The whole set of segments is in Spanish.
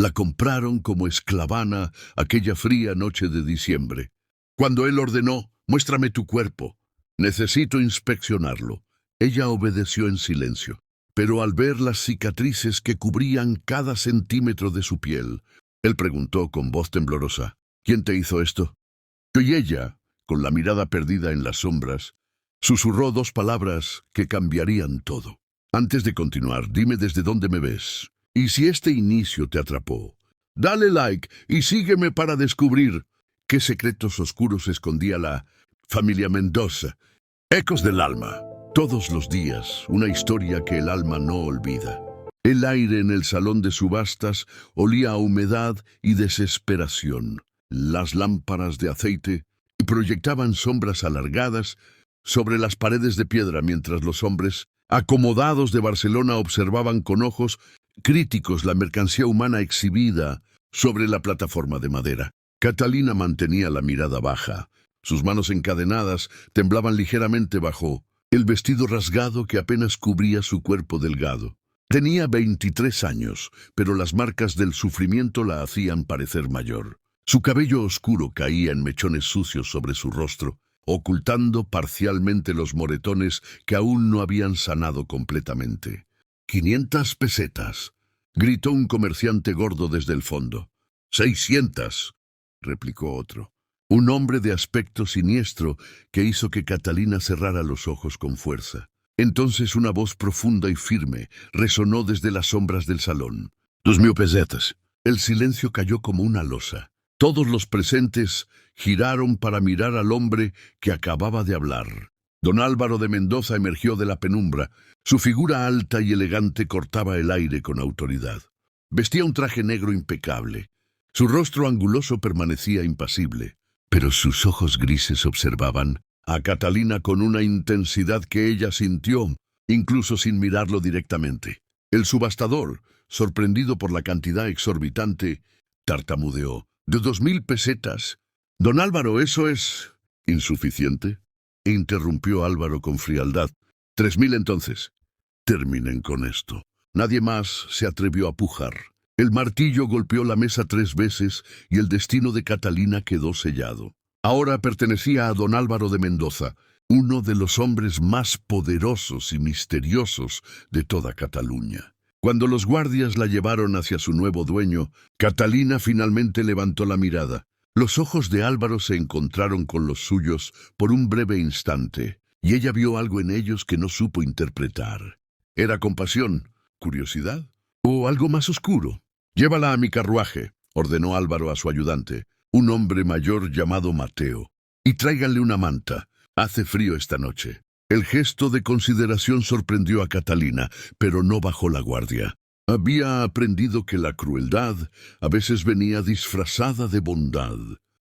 La compraron como esclavana aquella fría noche de diciembre. Cuando él ordenó, «Muéstrame tu cuerpo. Necesito inspeccionarlo», ella obedeció en silencio. Pero al ver las cicatrices que cubrían cada centímetro de su piel, él preguntó con voz temblorosa, «¿Quién te hizo esto?». Y ella, con la mirada perdida en las sombras, susurró dos palabras que cambiarían todo. «Antes de continuar, dime desde dónde me ves. Y si este inicio te atrapó, dale like y sígueme para descubrir qué secretos oscuros escondía la familia Mendoza». Ecos del alma. Todos los días, una historia que el alma no olvida. El aire en el salón de subastas olía a humedad y desesperación. Las lámparas de aceite proyectaban sombras alargadas sobre las paredes de piedra mientras los hombres, acomodados de Barcelona, observaban con ojos críticos la mercancía humana exhibida sobre la plataforma de madera. Catalina mantenía la mirada baja. Sus manos encadenadas temblaban ligeramente bajo el vestido rasgado que apenas cubría su cuerpo delgado. Tenía 23 años, pero las marcas del sufrimiento la hacían parecer mayor. Su cabello oscuro caía en mechones sucios sobre su rostro, ocultando parcialmente los moretones que aún no habían sanado completamente. «500 pesetas», gritó un comerciante gordo desde el fondo. «600», replicó otro. Un hombre de aspecto siniestro que hizo que Catalina cerrara los ojos con fuerza. Entonces una voz profunda y firme resonó desde las sombras del salón. «2.000 pesetas». El silencio cayó como una losa. Todos los presentes giraron para mirar al hombre que acababa de hablar. Don Álvaro de Mendoza emergió de la penumbra. Su figura alta y elegante cortaba el aire con autoridad. Vestía un traje negro impecable. Su rostro anguloso permanecía impasible, pero sus ojos grises observaban a Catalina con una intensidad que ella sintió, incluso sin mirarlo directamente. El subastador, sorprendido por la cantidad exorbitante, tartamudeó. «¿De 2.000 pesetas? Don Álvaro, ¿eso es insuficiente?», interrumpió Álvaro con frialdad. «3.000 entonces». «Terminen con esto». Nadie más se atrevió a pujar. El martillo golpeó la mesa 3 veces y el destino de Catalina quedó sellado. Ahora pertenecía a don Álvaro de Mendoza, uno de los hombres más poderosos y misteriosos de toda Cataluña. Cuando los guardias la llevaron hacia su nuevo dueño, Catalina finalmente levantó la mirada. Los ojos de Álvaro se encontraron con los suyos por un breve instante, y ella vio algo en ellos que no supo interpretar. ¿Era compasión, curiosidad o algo más oscuro? «Llévala a mi carruaje», ordenó Álvaro a su ayudante, un hombre mayor llamado Mateo, «y tráiganle una manta. Hace frío esta noche». El gesto de consideración sorprendió a Catalina, pero no bajó la guardia. Había aprendido que la crueldad a veces venía disfrazada de bondad.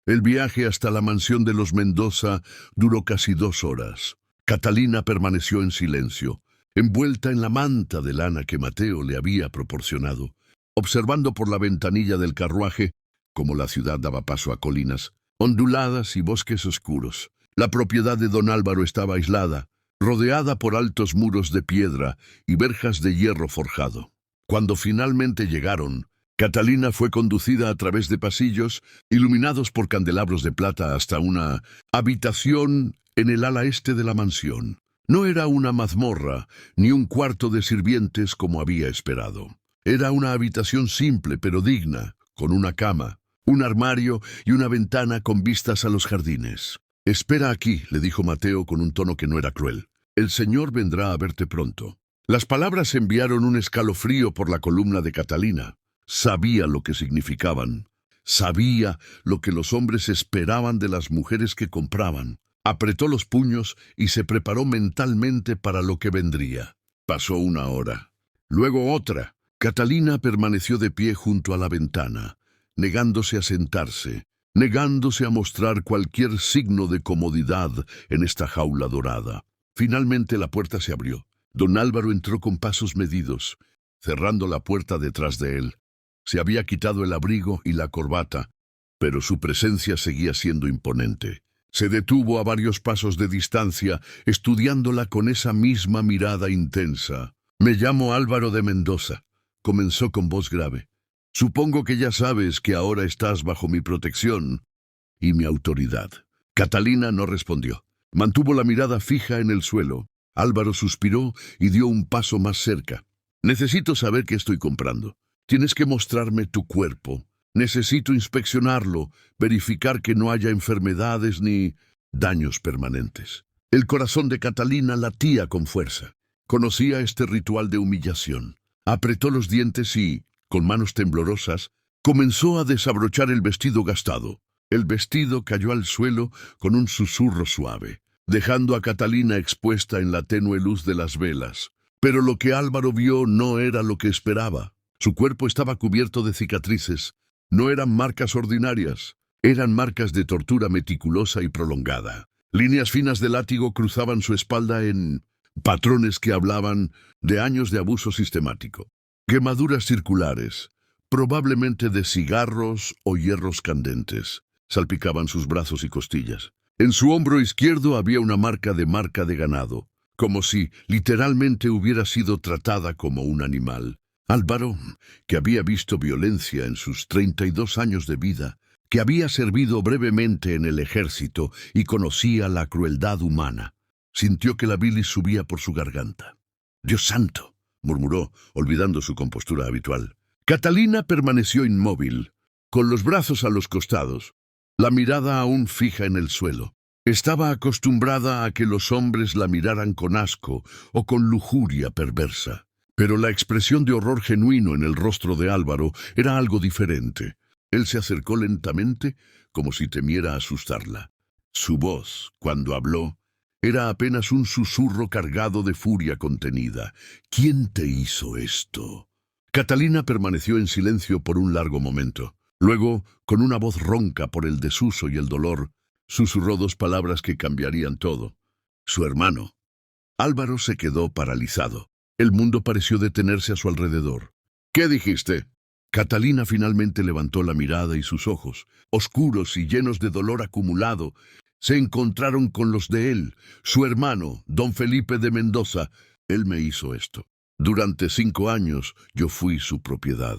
El viaje hasta la mansión de los Mendoza duró casi 2 horas. Catalina permaneció en silencio, envuelta en la manta de lana que Mateo le había proporcionado, observando por la ventanilla del carruaje cómo la ciudad daba paso a colinas onduladas y bosques oscuros. La propiedad de don Álvaro estaba aislada, rodeada por altos muros de piedra y verjas de hierro forjado. Cuando finalmente llegaron, Catalina fue conducida a través de pasillos iluminados por candelabros de plata hasta una habitación en el ala este de la mansión. No era una mazmorra ni un cuarto de sirvientes como había esperado. Era una habitación simple pero digna, con una cama, un armario y una ventana con vistas a los jardines. «Espera aquí», le dijo Mateo con un tono que no era cruel. «El señor vendrá a verte pronto». Las palabras enviaron un escalofrío por la columna de Catalina. Sabía lo que significaban. Sabía lo que los hombres esperaban de las mujeres que compraban. Apretó los puños y se preparó mentalmente para lo que vendría. Pasó 1 hora. Luego otra. Catalina permaneció de pie junto a la ventana, negándose a sentarse, negándose a mostrar cualquier signo de comodidad en esta jaula dorada. Finalmente la puerta se abrió. Don Álvaro entró con pasos medidos, cerrando la puerta detrás de él. Se había quitado el abrigo y la corbata, pero su presencia seguía siendo imponente. Se detuvo a varios pasos de distancia, estudiándola con esa misma mirada intensa. «Me llamo Álvaro de Mendoza», comenzó con voz grave. Supongo que ya sabes que ahora estás bajo mi protección y mi autoridad. Catalina no respondió. Mantuvo la mirada fija en el suelo. Álvaro suspiró y dio un paso más cerca. Necesito saber qué estoy comprando. Tienes que mostrarme tu cuerpo. Necesito inspeccionarlo, verificar que no haya enfermedades ni daños permanentes. El corazón de Catalina latía con fuerza. Conocía este ritual de humillación. Apretó los dientes y, con manos temblorosas, comenzó a desabrochar el vestido gastado. El vestido cayó al suelo con un susurro suave, dejando a Catalina expuesta en la tenue luz de las velas. Pero lo que Álvaro vio no era lo que esperaba. Su cuerpo estaba cubierto de cicatrices. No eran marcas ordinarias, eran marcas de tortura meticulosa y prolongada. Líneas finas de látigo cruzaban su espalda en patrones que hablaban de años de abuso sistemático. Quemaduras circulares, probablemente de cigarros o hierros candentes, salpicaban sus brazos y costillas. En su hombro izquierdo había una marca de ganado, como si literalmente hubiera sido tratada como un animal. Álvaro, que había visto violencia en sus 32 años de vida, que había servido brevemente en el ejército y conocía la crueldad humana, sintió que la bilis subía por su garganta. «Dios santo», murmuró, olvidando su compostura habitual. Catalina permaneció inmóvil, con los brazos a los costados, la mirada aún fija en el suelo. Estaba acostumbrada a que los hombres la miraran con asco o con lujuria perversa. Pero la expresión de horror genuino en el rostro de Álvaro era algo diferente. Él se acercó lentamente, como si temiera asustarla. Su voz, cuando habló, era apenas un susurro cargado de furia contenida. «¿Quién te hizo esto?». Catalina permaneció en silencio por un largo momento. Luego, con una voz ronca por el desuso y el dolor, susurró dos palabras que cambiarían todo. «Su hermano». Álvaro se quedó paralizado. El mundo pareció detenerse a su alrededor. «¿Qué dijiste?». Catalina finalmente levantó la mirada y sus ojos, oscuros y llenos de dolor acumulado, se encontraron con los de él, su hermano, don Felipe de Mendoza. «Él me hizo esto. Durante 5 años yo fui su propiedad.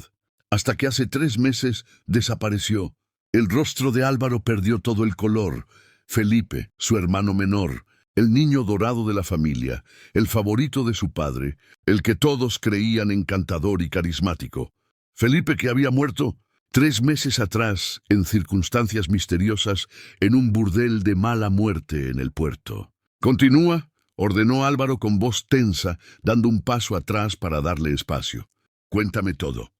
Hasta que hace 3 meses desapareció». El rostro de Álvaro perdió todo el color. Felipe, su hermano menor, el niño dorado de la familia, el favorito de su padre, el que todos creían encantador y carismático. Felipe, que había muerto 3 meses atrás, en circunstancias misteriosas, en un burdel de mala muerte en el puerto. «Continúa», ordenó Álvaro con voz tensa, dando un paso atrás para darle espacio. «Cuéntame todo».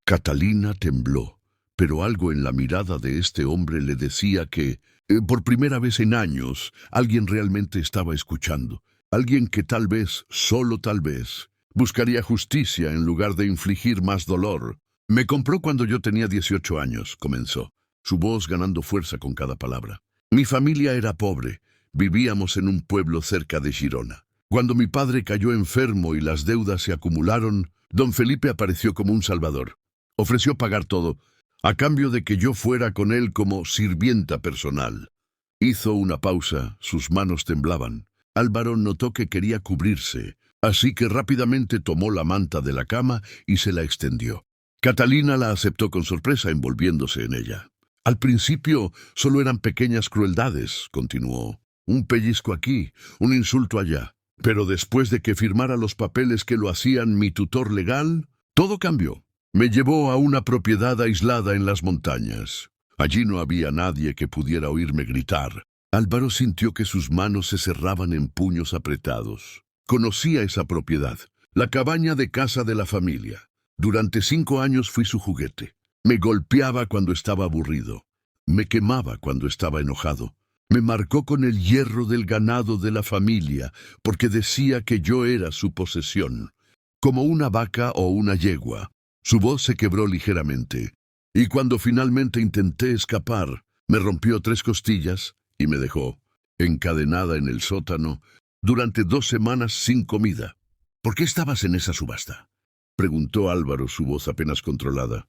Catalina tembló, pero algo en la mirada de este hombre le decía que, por primera vez en años, alguien realmente estaba escuchando. Alguien que tal vez, solo tal vez, buscaría justicia en lugar de infligir más dolor. «Me compró cuando yo tenía 18 años», comenzó, su voz ganando fuerza con cada palabra. «Mi familia era pobre, vivíamos en un pueblo cerca de Girona. Cuando mi padre cayó enfermo y las deudas se acumularon, don Felipe apareció como un salvador. Ofreció pagar todo, a cambio de que yo fuera con él como sirvienta personal». Hizo una pausa, sus manos temblaban. Álvaro notó que quería cubrirse, así que rápidamente tomó la manta de la cama y se la extendió. Catalina la aceptó con sorpresa, envolviéndose en ella. «Al principio solo eran pequeñas crueldades», continuó. «Un pellizco aquí, un insulto allá. Pero después de que firmara los papeles que lo hacían mi tutor legal, todo cambió. Me llevó a una propiedad aislada en las montañas. Allí no había nadie que pudiera oírme gritar». Álvaro sintió que sus manos se cerraban en puños apretados. Conocía esa propiedad, la cabaña de casa de la familia. Durante 5 años fui su juguete. Me golpeaba cuando estaba aburrido. Me quemaba cuando estaba enojado. Me marcó con el hierro del ganado de la familia, porque decía que yo era su posesión, como una vaca o una yegua. Su voz se quebró ligeramente, y cuando finalmente intenté escapar, me rompió 3 costillas y me dejó, encadenada en el sótano, durante 2 semanas sin comida. «¿Por qué estabas en esa subasta?», preguntó Álvaro, su voz apenas controlada.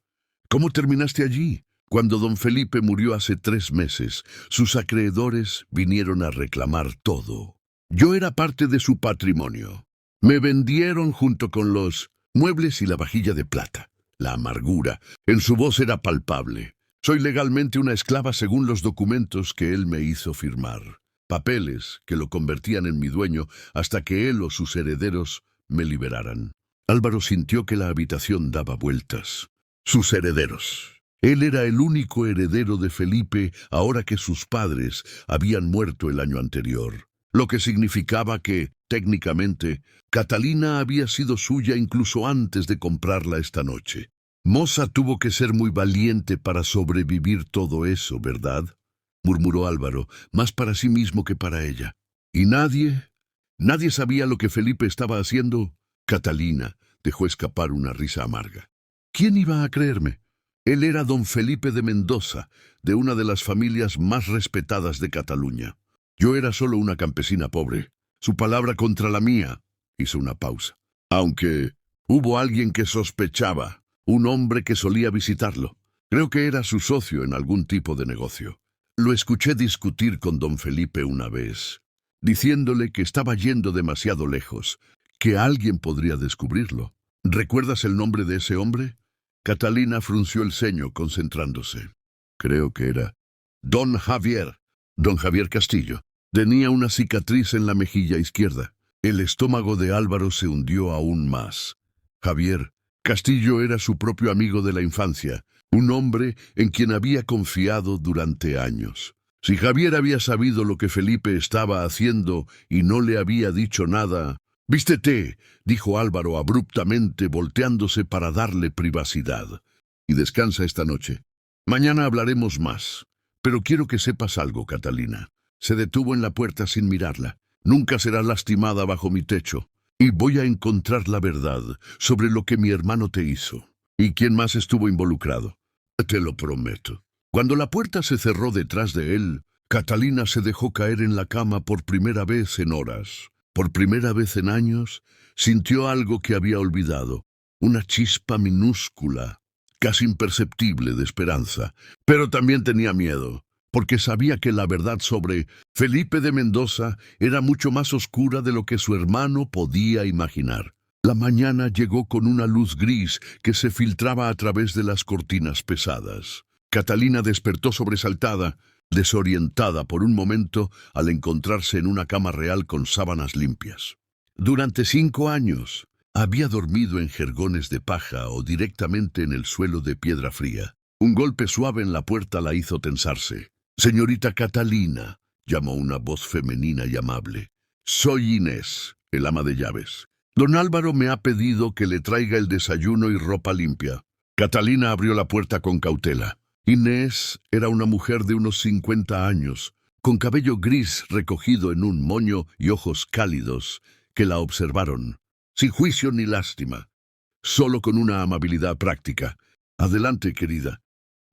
«¿Cómo terminaste allí?». «Cuando don Felipe murió hace 3 meses, sus acreedores vinieron a reclamar todo. Yo era parte de su patrimonio. Me vendieron junto con los muebles y la vajilla de plata. La amargura en su voz era palpable. Soy legalmente una esclava según los documentos que él me hizo firmar. Papeles que lo convertían en mi dueño hasta que él o sus herederos me liberaran. Álvaro sintió que la habitación daba vueltas. Sus herederos. Él era el único heredero de Felipe ahora que sus padres habían muerto el año anterior, lo que significaba que, técnicamente, Catalina había sido suya incluso antes de comprarla esta noche. Moza tuvo que ser muy valiente para sobrevivir todo eso, ¿verdad?, murmuró Álvaro, más para sí mismo que para ella. ¿Y nadie sabía lo que Felipe estaba haciendo? Catalina dejó escapar una risa amarga. ¿Quién iba a creerme? Él era don Felipe de Mendoza, de una de las familias más respetadas de Cataluña. Yo era solo una campesina pobre. Su palabra contra la mía. Hizo una pausa. Aunque hubo alguien que sospechaba, un hombre que solía visitarlo. Creo que era su socio en algún tipo de negocio. Lo escuché discutir con don Felipe una vez, diciéndole que estaba yendo demasiado lejos, que alguien podría descubrirlo. ¿Recuerdas el nombre de ese hombre? Catalina frunció el ceño, concentrándose. Creo que era don Javier Castillo. Tenía una cicatriz en la mejilla izquierda. El estómago de Álvaro se hundió aún más. Javier Castillo era su propio amigo de la infancia, un hombre en quien había confiado durante años. Si Javier había sabido lo que Felipe estaba haciendo y no le había dicho nada... «Vístete», dijo Álvaro abruptamente, volteándose para darle privacidad. «Y descansa esta noche. Mañana hablaremos más. Pero quiero que sepas algo, Catalina». Se detuvo en la puerta sin mirarla. «Nunca serás lastimada bajo mi techo. Y voy a encontrar la verdad sobre lo que mi hermano te hizo. ¿Y quién más estuvo involucrado? Te lo prometo». Cuando la puerta se cerró detrás de él, Catalina se dejó caer en la cama por primera vez en horas. Por primera vez en años, sintió algo que había olvidado, una chispa minúscula, casi imperceptible de esperanza. Pero también tenía miedo, porque sabía que la verdad sobre Felipe de Mendoza era mucho más oscura de lo que su hermano podía imaginar. La mañana llegó con una luz gris que se filtraba a través de las cortinas pesadas. Catalina despertó sobresaltada, desorientada por un momento al encontrarse en una cama real con sábanas limpias. Durante 5 años había dormido en jergones de paja o directamente en el suelo de piedra fría. Un golpe suave en la puerta la hizo tensarse. «Señorita Catalina», llamó una voz femenina y amable. «Soy Inés, el ama de llaves. Don Álvaro me ha pedido que le traiga el desayuno y ropa limpia». Catalina abrió la puerta con cautela. Inés era una mujer de unos 50 años, con cabello gris recogido en un moño y ojos cálidos, que la observaron, sin juicio ni lástima, solo con una amabilidad práctica. «Adelante, querida.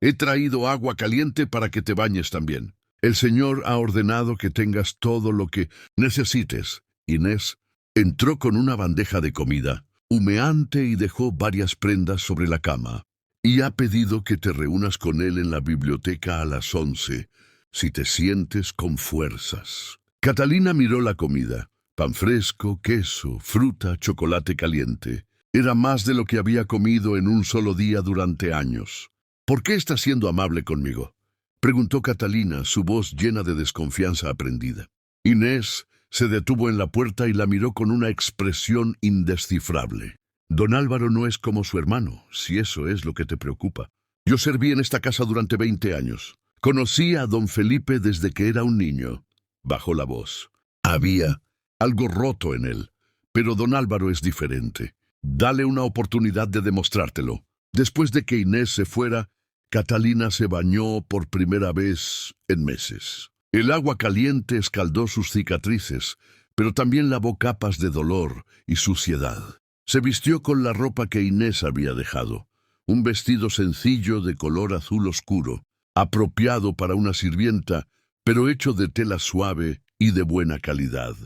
He traído agua caliente para que te bañes también. El Señor ha ordenado que tengas todo lo que necesites». Inés entró con una bandeja de comida, humeante, y dejó varias prendas sobre la cama. «Y ha pedido que te reúnas con él en la biblioteca a las 11, si te sientes con fuerzas». Catalina miró la comida. Pan fresco, queso, fruta, chocolate caliente. Era más de lo que había comido en un solo día durante años. «¿Por qué estás siendo amable conmigo?», preguntó Catalina, su voz llena de desconfianza aprendida. Inés se detuvo en la puerta y la miró con una expresión indescifrable. «Don Álvaro no es como su hermano, si eso es lo que te preocupa. Yo serví en esta casa durante 20 años. Conocí a don Felipe desde que era un niño». Bajó la voz. Había algo roto en él, pero don Álvaro es diferente. Dale una oportunidad de demostrártelo. Después de que Inés se fuera, Catalina se bañó por primera vez en meses. El agua caliente escaldó sus cicatrices, pero también lavó capas de dolor y suciedad. Se vistió con la ropa que Inés había dejado, un vestido sencillo de color azul oscuro, apropiado para una sirvienta, pero hecho de tela suave y de buena calidad.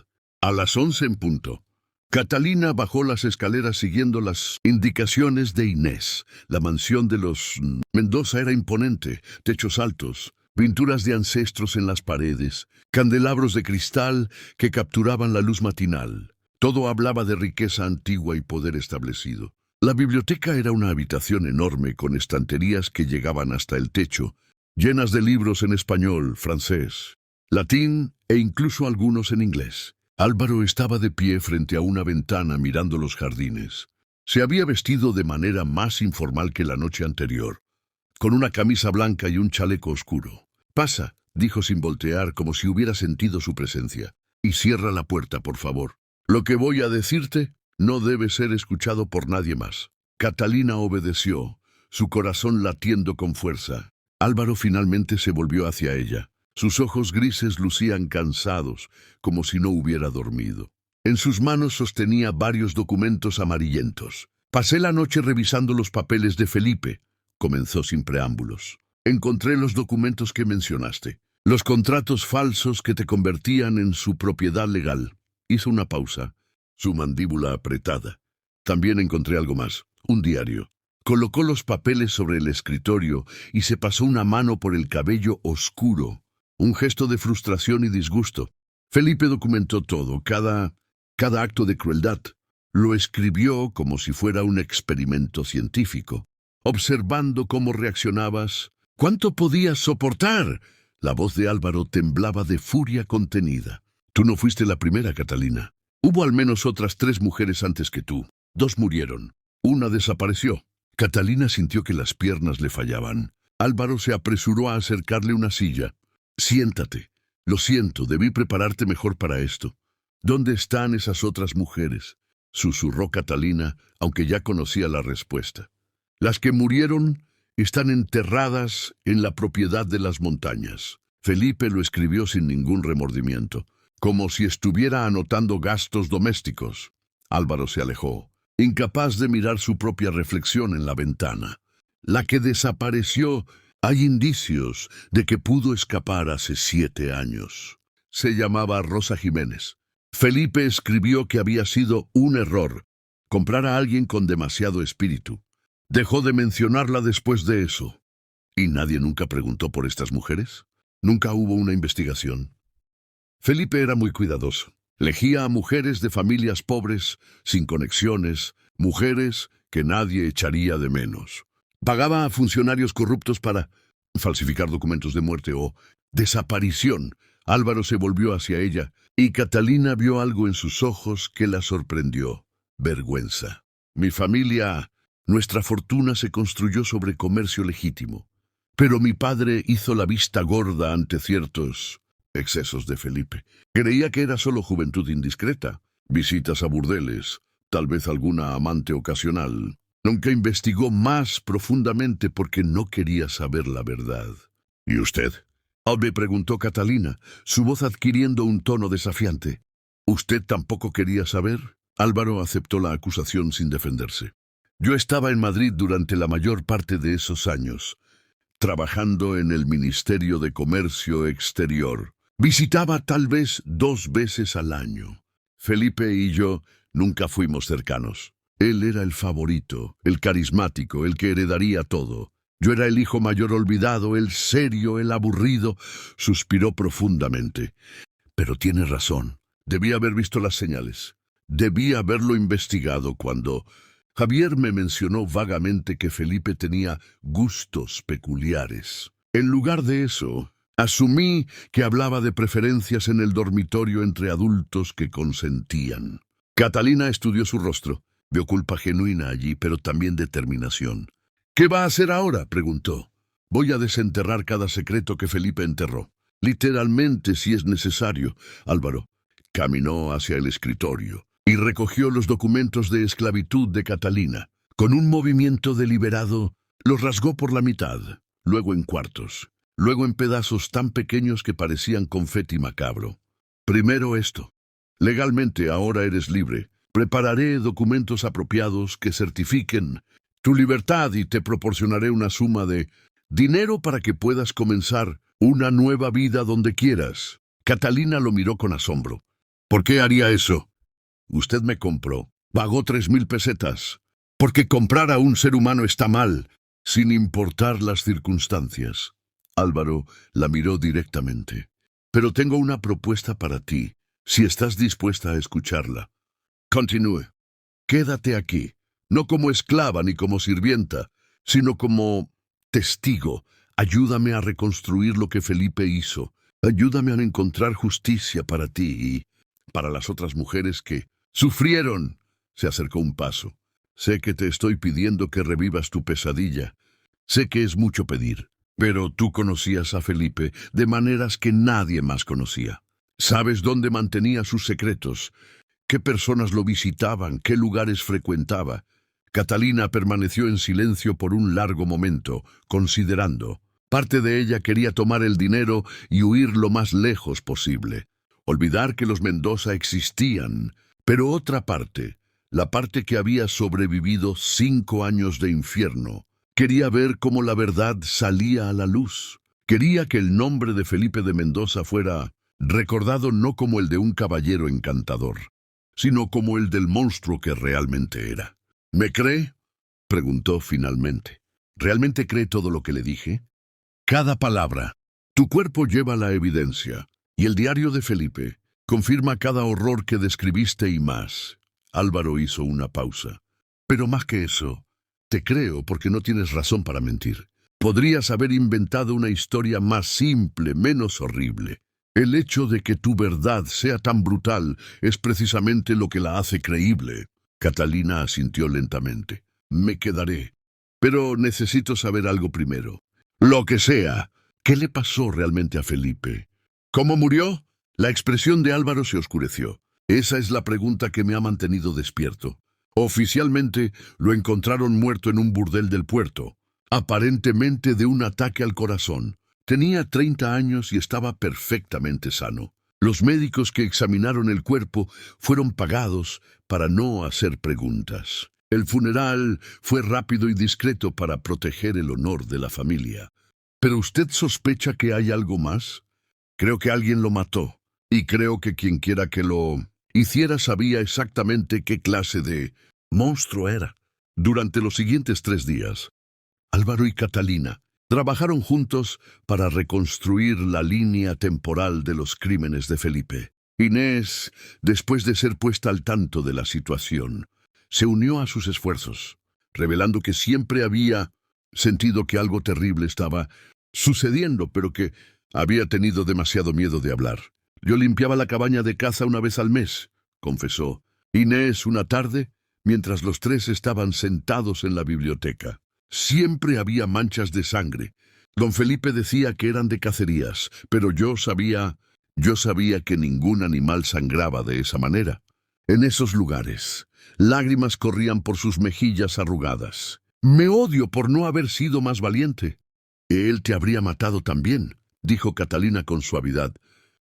A las 11 en punto, Catalina bajó las escaleras siguiendo las indicaciones de Inés. La mansión de los Mendoza era imponente, techos altos, pinturas de ancestros en las paredes, candelabros de cristal que capturaban la luz matinal. Todo hablaba de riqueza antigua y poder establecido. La biblioteca era una habitación enorme con estanterías que llegaban hasta el techo, llenas de libros en español, francés, latín e incluso algunos en inglés. Álvaro estaba de pie frente a una ventana mirando los jardines. Se había vestido de manera más informal que la noche anterior, con una camisa blanca y un chaleco oscuro. «Pasa», dijo sin voltear, como si hubiera sentido su presencia. «Y cierra la puerta, por favor. Lo que voy a decirte no debe ser escuchado por nadie más». Catalina obedeció, su corazón latiendo con fuerza. Álvaro finalmente se volvió hacia ella. Sus ojos grises lucían cansados, como si no hubiera dormido. En sus manos sostenía varios documentos amarillentos. «Pasé la noche revisando los papeles de Felipe», comenzó sin preámbulos. «Encontré los documentos que mencionaste, los contratos falsos que te convertían en su propiedad legal». Hizo una pausa, su mandíbula apretada. «También encontré algo más, un diario». Colocó los papeles sobre el escritorio y se pasó una mano por el cabello oscuro, un gesto de frustración y disgusto. Felipe documentó todo, cada acto de crueldad. Lo escribió como si fuera un experimento científico, observando cómo reaccionabas. «¿Cuánto podías soportar?». La voz de Álvaro temblaba de furia contenida. «Tú no fuiste la primera, Catalina. Hubo al menos otras 3 mujeres antes que tú. 2 murieron. Una desapareció». Catalina sintió que las piernas le fallaban. Álvaro se apresuró a acercarle una silla. «Siéntate. Lo siento, debí prepararte mejor para esto». «¿Dónde están esas otras mujeres?», susurró Catalina, aunque ya conocía la respuesta. «Las que murieron están enterradas en la propiedad de las montañas». Felipe lo escribió sin ningún remordimiento, como si estuviera anotando gastos domésticos. Álvaro se alejó, incapaz de mirar su propia reflexión en la ventana. La que desapareció, hay indicios de que pudo escapar hace 7 años. Se llamaba Rosa Jiménez. Felipe escribió que había sido un error comprar a alguien con demasiado espíritu. Dejó de mencionarla después de eso. ¿Y nadie nunca preguntó por estas mujeres? ¿Nunca hubo una investigación? Felipe era muy cuidadoso. Elegía a mujeres de familias pobres, sin conexiones, mujeres que nadie echaría de menos. Pagaba a funcionarios corruptos para falsificar documentos de muerte o desaparición. Álvaro se volvió hacia ella, y Catalina vio algo en sus ojos que la sorprendió. Vergüenza. Nuestra fortuna se construyó sobre comercio legítimo. Pero mi padre hizo la vista gorda ante ciertos excesos de Felipe. Creía que era solo juventud indiscreta, visitas a burdeles, tal vez alguna amante ocasional. Nunca investigó más profundamente porque no quería saber la verdad. ¿Y usted?, me preguntó Catalina, su voz adquiriendo un tono desafiante. ¿Usted tampoco quería saber? Álvaro aceptó la acusación sin defenderse. Yo estaba en Madrid durante la mayor parte de esos años, trabajando en el Ministerio de Comercio Exterior. Visitaba tal vez 2 veces al año. Felipe y yo nunca fuimos cercanos. Él era el favorito, el carismático, el que heredaría todo. Yo era el hijo mayor olvidado, el serio, el aburrido. Suspiró profundamente. Pero tiene razón. Debía haber visto las señales. Debía haberlo investigado cuando Javier me mencionó vagamente que Felipe tenía gustos peculiares. En lugar de eso, asumí que hablaba de preferencias en el dormitorio entre adultos que consentían. Catalina estudió su rostro. Vio culpa genuina allí, pero también determinación. «¿Qué va a hacer ahora?», preguntó. «Voy a desenterrar cada secreto que Felipe enterró. Literalmente, si es necesario». Álvaro caminó hacia el escritorio y recogió los documentos de esclavitud de Catalina. Con un movimiento deliberado, los rasgó por la mitad, luego en cuartos, luego en pedazos tan pequeños que parecían confeti macabro. «Primero esto. Legalmente ahora eres libre. Prepararé documentos apropiados que certifiquen tu libertad y te proporcionaré una suma de dinero para que puedas comenzar una nueva vida donde quieras». Catalina lo miró con asombro. «¿Por qué haría eso?». «Usted me compró. Pagó 3.000 pesetas. Porque comprar a un ser humano está mal, sin importar las circunstancias». Álvaro la miró directamente. «Pero tengo una propuesta para ti, si estás dispuesta a escucharla». «Continúe». «Quédate aquí. no como esclava ni como sirvienta, sino como testigo. Ayúdame a reconstruir lo que Felipe hizo. Ayúdame a encontrar justicia para ti y para las otras mujeres que sufrieron. Se acercó un paso. Sé que te estoy pidiendo que revivas tu pesadilla. Sé que es mucho pedir, pero tú conocías a Felipe de maneras que nadie más conocía. Sabes dónde mantenía sus secretos, qué personas lo visitaban, qué lugares frecuentaba. Catalina permaneció en silencio por un largo momento, considerando. Parte de ella quería tomar el dinero y huir lo más lejos posible, olvidar que los Mendoza existían, pero otra parte, la parte que había sobrevivido 5 años de infierno, quería ver cómo la verdad salía a la luz. Quería que el nombre de Felipe de Mendoza fuera recordado no como el de un caballero encantador, sino como el del monstruo que realmente era. ¿Me cree?, preguntó finalmente. ¿Realmente cree todo lo que le dije? Cada palabra. Tu cuerpo lleva la evidencia, y el diario de Felipe confirma cada horror que describiste y más. Álvaro hizo una pausa. Pero más que eso, te creo porque no tienes razón para mentir. Podrías haber inventado una historia más simple, menos horrible. El hecho de que tu verdad sea tan brutal es precisamente lo que la hace creíble. Catalina asintió lentamente. Me quedaré. Pero necesito saber algo primero. Lo que sea. ¿Qué le pasó realmente a Felipe? ¿Cómo murió? La expresión de Álvaro se oscureció. Esa es la pregunta que me ha mantenido despierto. Oficialmente lo encontraron muerto en un burdel del puerto, aparentemente de un ataque al corazón. Tenía 30 años y estaba perfectamente sano. Los médicos que examinaron el cuerpo fueron pagados para no hacer preguntas. El funeral fue rápido y discreto para proteger el honor de la familia. ¿Pero usted sospecha que hay algo más? Creo que alguien lo mató, y creo que quien quiera que lo hiciera sabía exactamente qué clase de monstruo era. Durante los siguientes 3 días, Álvaro y Catalina trabajaron juntos para reconstruir la línea temporal de los crímenes de Felipe. Inés, después de ser puesta al tanto de la situación, se unió a sus esfuerzos, revelando que siempre había sentido que algo terrible estaba sucediendo, pero que había tenido demasiado miedo de hablar. Yo limpiaba la cabaña de caza una vez al mes, confesó Inés una tarde, mientras los 3 estaban sentados en la biblioteca. Siempre había manchas de sangre. Don Felipe decía que eran de cacerías, pero yo sabía que ningún animal sangraba de esa manera. En esos lugares, lágrimas corrían por sus mejillas arrugadas. Me odio por no haber sido más valiente. Él te habría matado también, dijo Catalina con suavidad,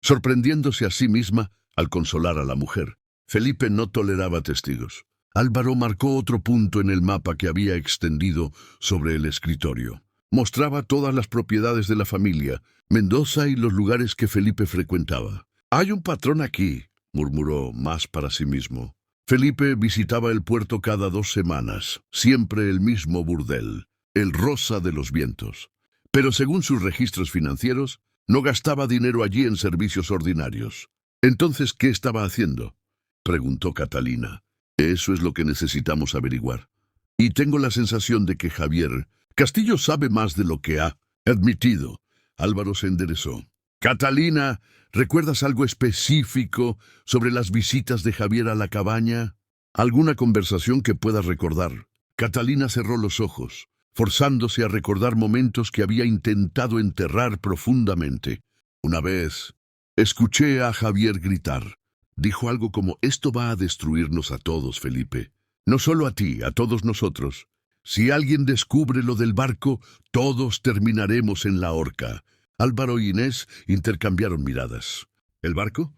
sorprendiéndose a sí misma al consolar a la mujer. Felipe no toleraba testigos. Álvaro marcó otro punto en el mapa que había extendido sobre el escritorio. Mostraba todas las propiedades de la familia, Mendoza y los lugares que Felipe frecuentaba. Hay un patrón aquí, murmuró más para sí mismo. Felipe visitaba el puerto cada 2 semanas, siempre el mismo burdel, el Rosa de los Vientos. Pero según sus registros financieros, no gastaba dinero allí en servicios ordinarios. ¿Entonces qué estaba haciendo?, preguntó Catalina. Eso es lo que necesitamos averiguar. Y tengo la sensación de que Javier Castillo sabe más de lo que ha admitido. Álvaro se enderezó. Catalina, ¿recuerdas algo específico sobre las visitas de Javier a la cabaña? ¿Alguna conversación que puedas recordar? Catalina cerró los ojos, forzándose a recordar momentos que había intentado enterrar profundamente. Una vez, escuché a Javier gritar. Dijo algo como: esto va a destruirnos a todos, Felipe. No solo a ti, a todos nosotros. Si alguien descubre lo del barco, todos terminaremos en la horca. Álvaro y Inés intercambiaron miradas. ¿El barco?,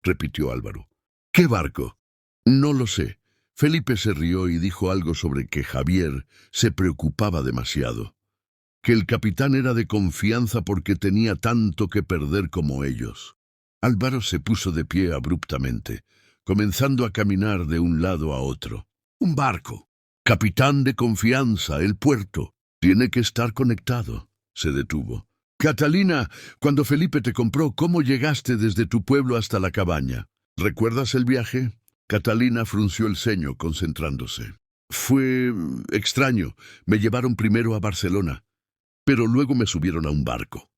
repitió Álvaro. ¿Qué barco? No lo sé. Felipe se rió y dijo algo sobre que Javier se preocupaba demasiado. Que el capitán era de confianza porque tenía tanto que perder como ellos. Álvaro se puso de pie abruptamente, comenzando a caminar de un lado a otro. Un barco. Capitán de confianza, el puerto. Tiene que estar conectado. Se detuvo. Catalina, cuando Felipe te compró, ¿cómo llegaste desde tu pueblo hasta la cabaña? ¿Recuerdas el viaje? Catalina frunció el ceño, concentrándose. Fue extraño. Me llevaron primero a Barcelona, pero luego me subieron a un barco.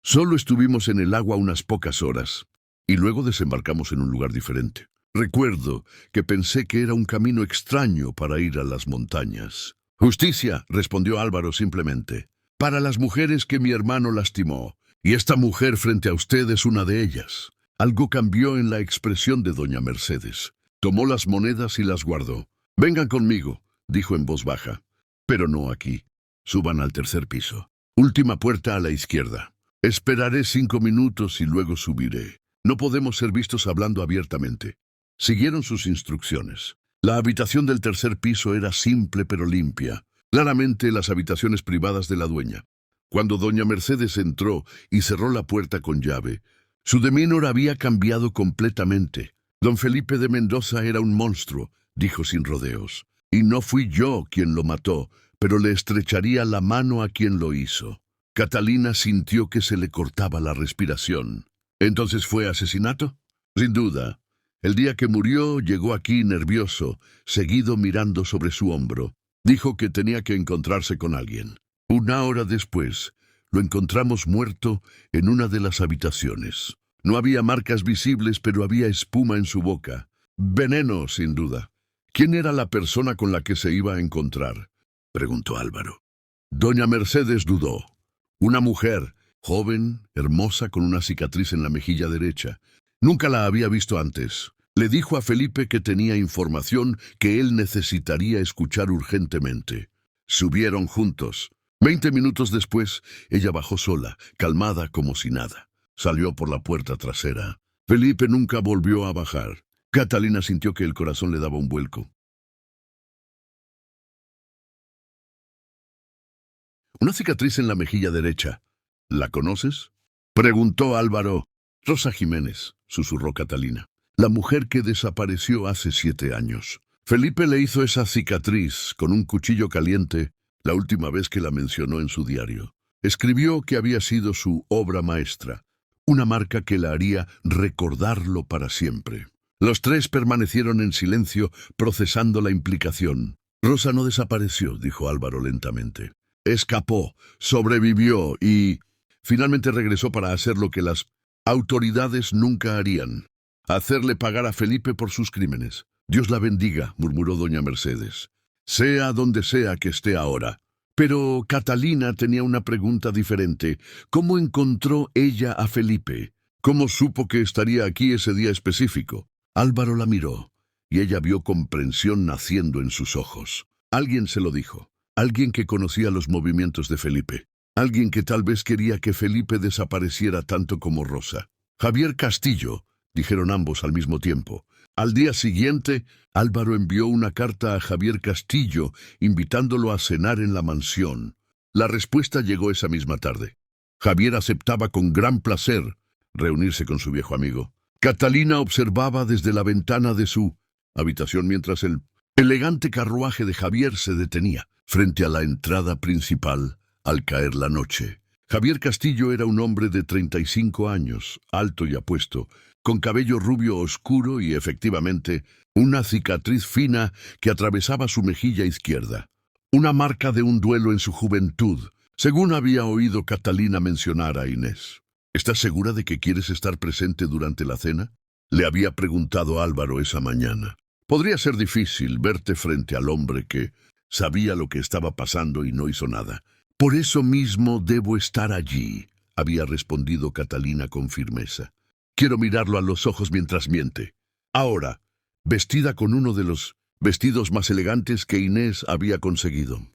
Solo estuvimos en el agua unas pocas horas, y luego desembarcamos en un lugar diferente. Recuerdo que pensé que era un camino extraño para ir a las montañas. Justicia, respondió Álvaro simplemente, para las mujeres que mi hermano lastimó, y esta mujer frente a usted es una de ellas. Algo cambió en la expresión de doña Mercedes. Tomó las monedas y las guardó. Vengan conmigo, dijo en voz baja. Pero no aquí. Suban al tercer piso. Última puerta a la izquierda. Esperaré 5 minutos y luego subiré. No podemos ser vistos hablando abiertamente. Siguieron sus instrucciones. La habitación del tercer piso era simple pero limpia. Claramente las habitaciones privadas de la dueña. Cuando doña Mercedes entró y cerró la puerta con llave, su demeanor había cambiado completamente. Don Felipe de Mendoza era un monstruo, dijo sin rodeos. Y no fui yo quien lo mató, pero le estrecharía la mano a quien lo hizo. Catalina sintió que se le cortaba la respiración. ¿Entonces fue asesinato? Sin duda. El día que murió llegó aquí nervioso, seguido mirando sobre su hombro. Dijo que tenía que encontrarse con alguien. 1 hora después, lo encontramos muerto en una de las habitaciones. No había marcas visibles, pero había espuma en su boca. Veneno, sin duda. ¿Quién era la persona con la que se iba a encontrar?, preguntó Álvaro. Doña Mercedes dudó. Una mujer, joven, hermosa, con una cicatriz en la mejilla derecha. Nunca la había visto antes. Le dijo a Felipe que tenía información que él necesitaría escuchar urgentemente. Subieron juntos. 20 minutos después, ella bajó sola, calmada como si nada. Salió por la puerta trasera. Felipe nunca volvió a bajar. Catalina sintió que el corazón le daba un vuelco. Una cicatriz en la mejilla derecha. ¿La conoces?, preguntó Álvaro. Rosa Jiménez, susurró Catalina. La mujer que desapareció hace 7 años. Felipe le hizo esa cicatriz con un cuchillo caliente la última vez que la mencionó en su diario. Escribió que había sido su obra maestra, una marca que la haría recordarlo para siempre. Los tres permanecieron en silencio, procesando la implicación. Rosa no desapareció, dijo Álvaro lentamente. Escapó, sobrevivió y finalmente regresó para hacer lo que las autoridades nunca harían: hacerle pagar a Felipe por sus crímenes. Dios la bendiga, murmuró doña Mercedes. Sea donde sea que esté ahora. Pero Catalina tenía una pregunta diferente. ¿Cómo encontró ella a Felipe? ¿Cómo supo que estaría aquí ese día específico? Álvaro la miró, y ella vio comprensión naciendo en sus ojos. Alguien se lo dijo. Alguien que conocía los movimientos de Felipe. Alguien que tal vez quería que Felipe desapareciera tanto como Rosa. Javier Castillo, dijeron ambos al mismo tiempo. Al día siguiente, Álvaro envió una carta a Javier Castillo invitándolo a cenar en la mansión. La respuesta llegó esa misma tarde. Javier aceptaba con gran placer reunirse con su viejo amigo. Catalina observaba desde la ventana de su habitación mientras el elegante carruaje de Javier se detenía frente a la entrada principal al caer la noche. Javier Castillo era un hombre de 35 años, alto y apuesto, con cabello rubio oscuro y, efectivamente, una cicatriz fina que atravesaba su mejilla izquierda. Una marca de un duelo en su juventud, según había oído Catalina mencionar a Inés. ¿Estás segura de que quieres estar presente durante la cena?, le había preguntado Álvaro esa mañana. Podría ser difícil verte frente al hombre que sabía lo que estaba pasando y no hizo nada. Por eso mismo debo estar allí, había respondido Catalina con firmeza. Quiero mirarlo a los ojos mientras miente. Ahora, vestida con uno de los vestidos más elegantes que Inés había conseguido.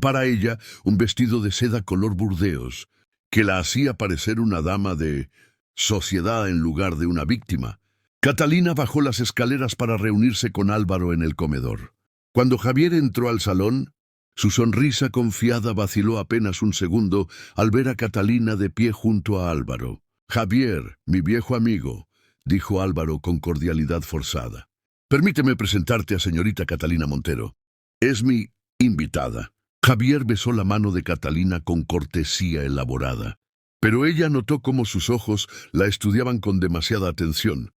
Para ella, un vestido de seda color burdeos, que la hacía parecer una dama de sociedad en lugar de una víctima. Catalina bajó las escaleras para reunirse con Álvaro en el comedor. Cuando Javier entró al salón, su sonrisa confiada vaciló apenas un segundo al ver a Catalina de pie junto a Álvaro. Javier, mi viejo amigo, dijo Álvaro con cordialidad forzada. Permíteme presentarte a señorita Catalina Montero. Es mi invitada. Javier besó la mano de Catalina con cortesía elaborada, pero ella notó cómo sus ojos la estudiaban con demasiada atención,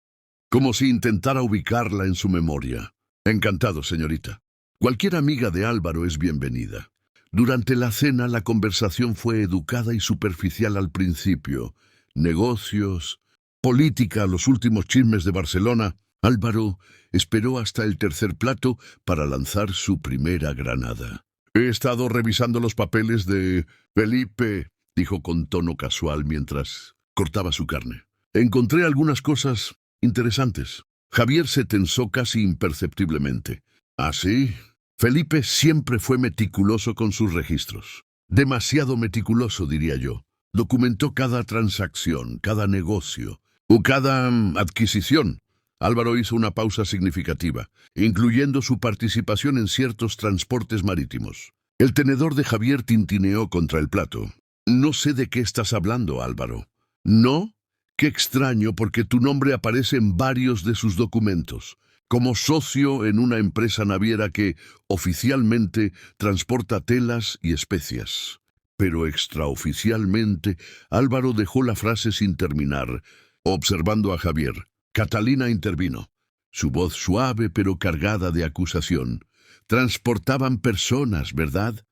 como si intentara ubicarla en su memoria. Encantado, señorita. Cualquier amiga de Álvaro es bienvenida. Durante la cena la conversación fue educada y superficial al principio. Negocios, política, los últimos chismes de Barcelona. Álvaro esperó hasta el tercer plato para lanzar su primera granada. «He estado revisando los papeles de Felipe», dijo con tono casual mientras cortaba su carne. «Encontré algunas cosas interesantes». Javier se tensó casi imperceptiblemente. «¿Ah, sí?» Felipe siempre fue meticuloso con sus registros. Demasiado meticuloso, diría yo. Documentó cada transacción, cada negocio o cada adquisición. Álvaro hizo una pausa significativa, incluyendo su participación en ciertos transportes marítimos. El tenedor de Javier tintineó contra el plato. «No sé de qué estás hablando, Álvaro». «¿No? Qué extraño, porque tu nombre aparece en varios de sus documentos, como socio en una empresa naviera que, oficialmente, transporta telas y especias». Pero extraoficialmente, Álvaro dejó la frase sin terminar, observando a Javier. Catalina intervino. Su voz suave pero cargada de acusación. «Transportaban personas, ¿verdad?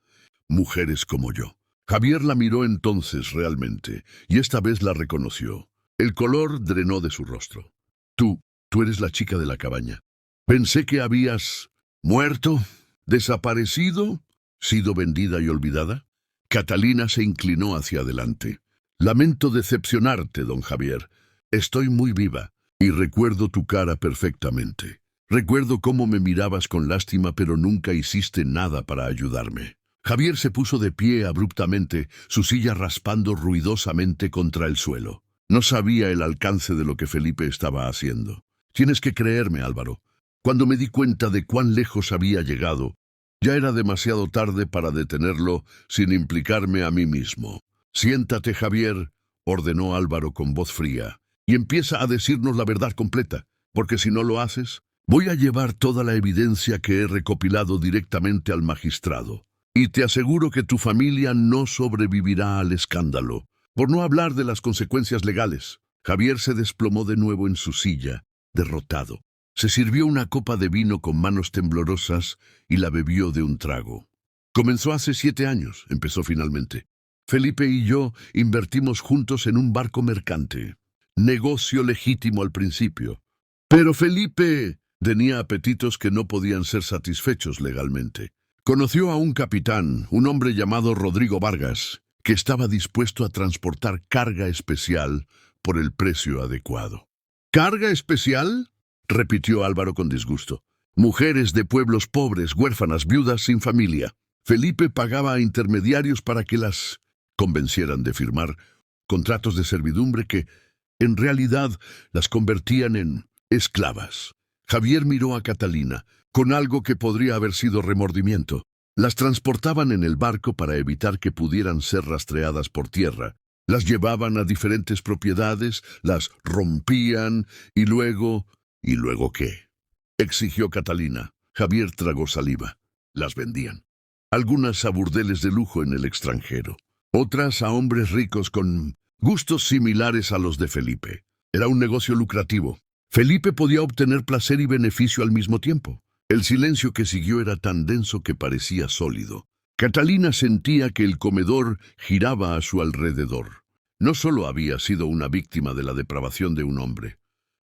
Mujeres como yo». Javier la miró entonces realmente, y esta vez la reconoció. El color drenó de su rostro. Tú eres la chica de la cabaña. Pensé que habías muerto, desaparecido, sido vendida y olvidada». Catalina se inclinó hacia adelante. «Lamento decepcionarte, don Javier. Estoy muy viva. Y recuerdo tu cara perfectamente. Recuerdo cómo me mirabas con lástima, pero nunca hiciste nada para ayudarme». Javier se puso de pie abruptamente, su silla raspando ruidosamente contra el suelo. No sabía el alcance de lo que Felipe estaba haciendo. «Tienes que creerme, Álvaro. Cuando me di cuenta de cuán lejos había llegado, ya era demasiado tarde para detenerlo sin implicarme a mí mismo». «Siéntate, Javier», ordenó Álvaro con voz fría, «y empieza a decirnos la verdad completa, porque si no lo haces, voy a llevar toda la evidencia que he recopilado directamente al magistrado. Y te aseguro que tu familia no sobrevivirá al escándalo, por no hablar de las consecuencias legales». Javier se desplomó de nuevo en su silla, derrotado. Se sirvió una copa de vino con manos temblorosas y la bebió de un trago. «Comenzó hace 7 años», empezó finalmente. «Felipe y yo invertimos juntos en un barco mercante. Negocio legítimo al principio. Pero Felipe tenía apetitos que no podían ser satisfechos legalmente. Conoció a un capitán, un hombre llamado Rodrigo Vargas, que estaba dispuesto a transportar carga especial por el precio adecuado». «¿Carga especial?», repitió Álvaro con disgusto. «Mujeres de pueblos pobres, huérfanas, viudas sin familia. Felipe pagaba a intermediarios para que las convencieran de firmar contratos de servidumbre que, en realidad, las convertían en esclavas». Javier miró a Catalina, con algo que podría haber sido remordimiento. Las transportaban en el barco para evitar que pudieran ser rastreadas por tierra. Las llevaban a diferentes propiedades, las rompían y luego... «¿Y luego qué?», exigió Catalina. Javier tragó saliva. «Las vendían. Algunas a burdeles de lujo en el extranjero. Otras a hombres ricos con gustos similares a los de Felipe. Era un negocio lucrativo. Felipe podía obtener placer y beneficio al mismo tiempo». El silencio que siguió era tan denso que parecía sólido. Catalina sentía que el comedor giraba a su alrededor. No solo había sido una víctima de la depravación de un hombre,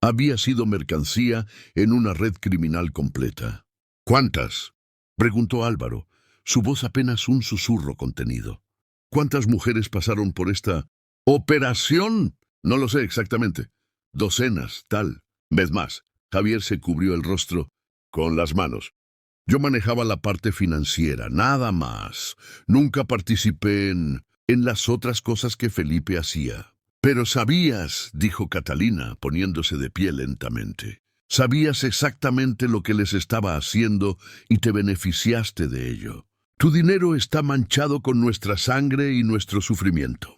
había sido mercancía en una red criminal completa. «¿Cuántas?», preguntó Álvaro, su voz apenas un susurro contenido. «¿Cuántas mujeres pasaron por esta operación?». «No lo sé exactamente. Docenas, tal vez más». Javier se cubrió el rostro con las manos. «Yo manejaba la parte financiera, nada más. Nunca participé en las otras cosas que Felipe hacía». «Pero sabías», dijo Catalina, poniéndose de pie lentamente. «Sabías exactamente lo que les estaba haciendo y te beneficiaste de ello. Tu dinero está manchado con nuestra sangre y nuestro sufrimiento».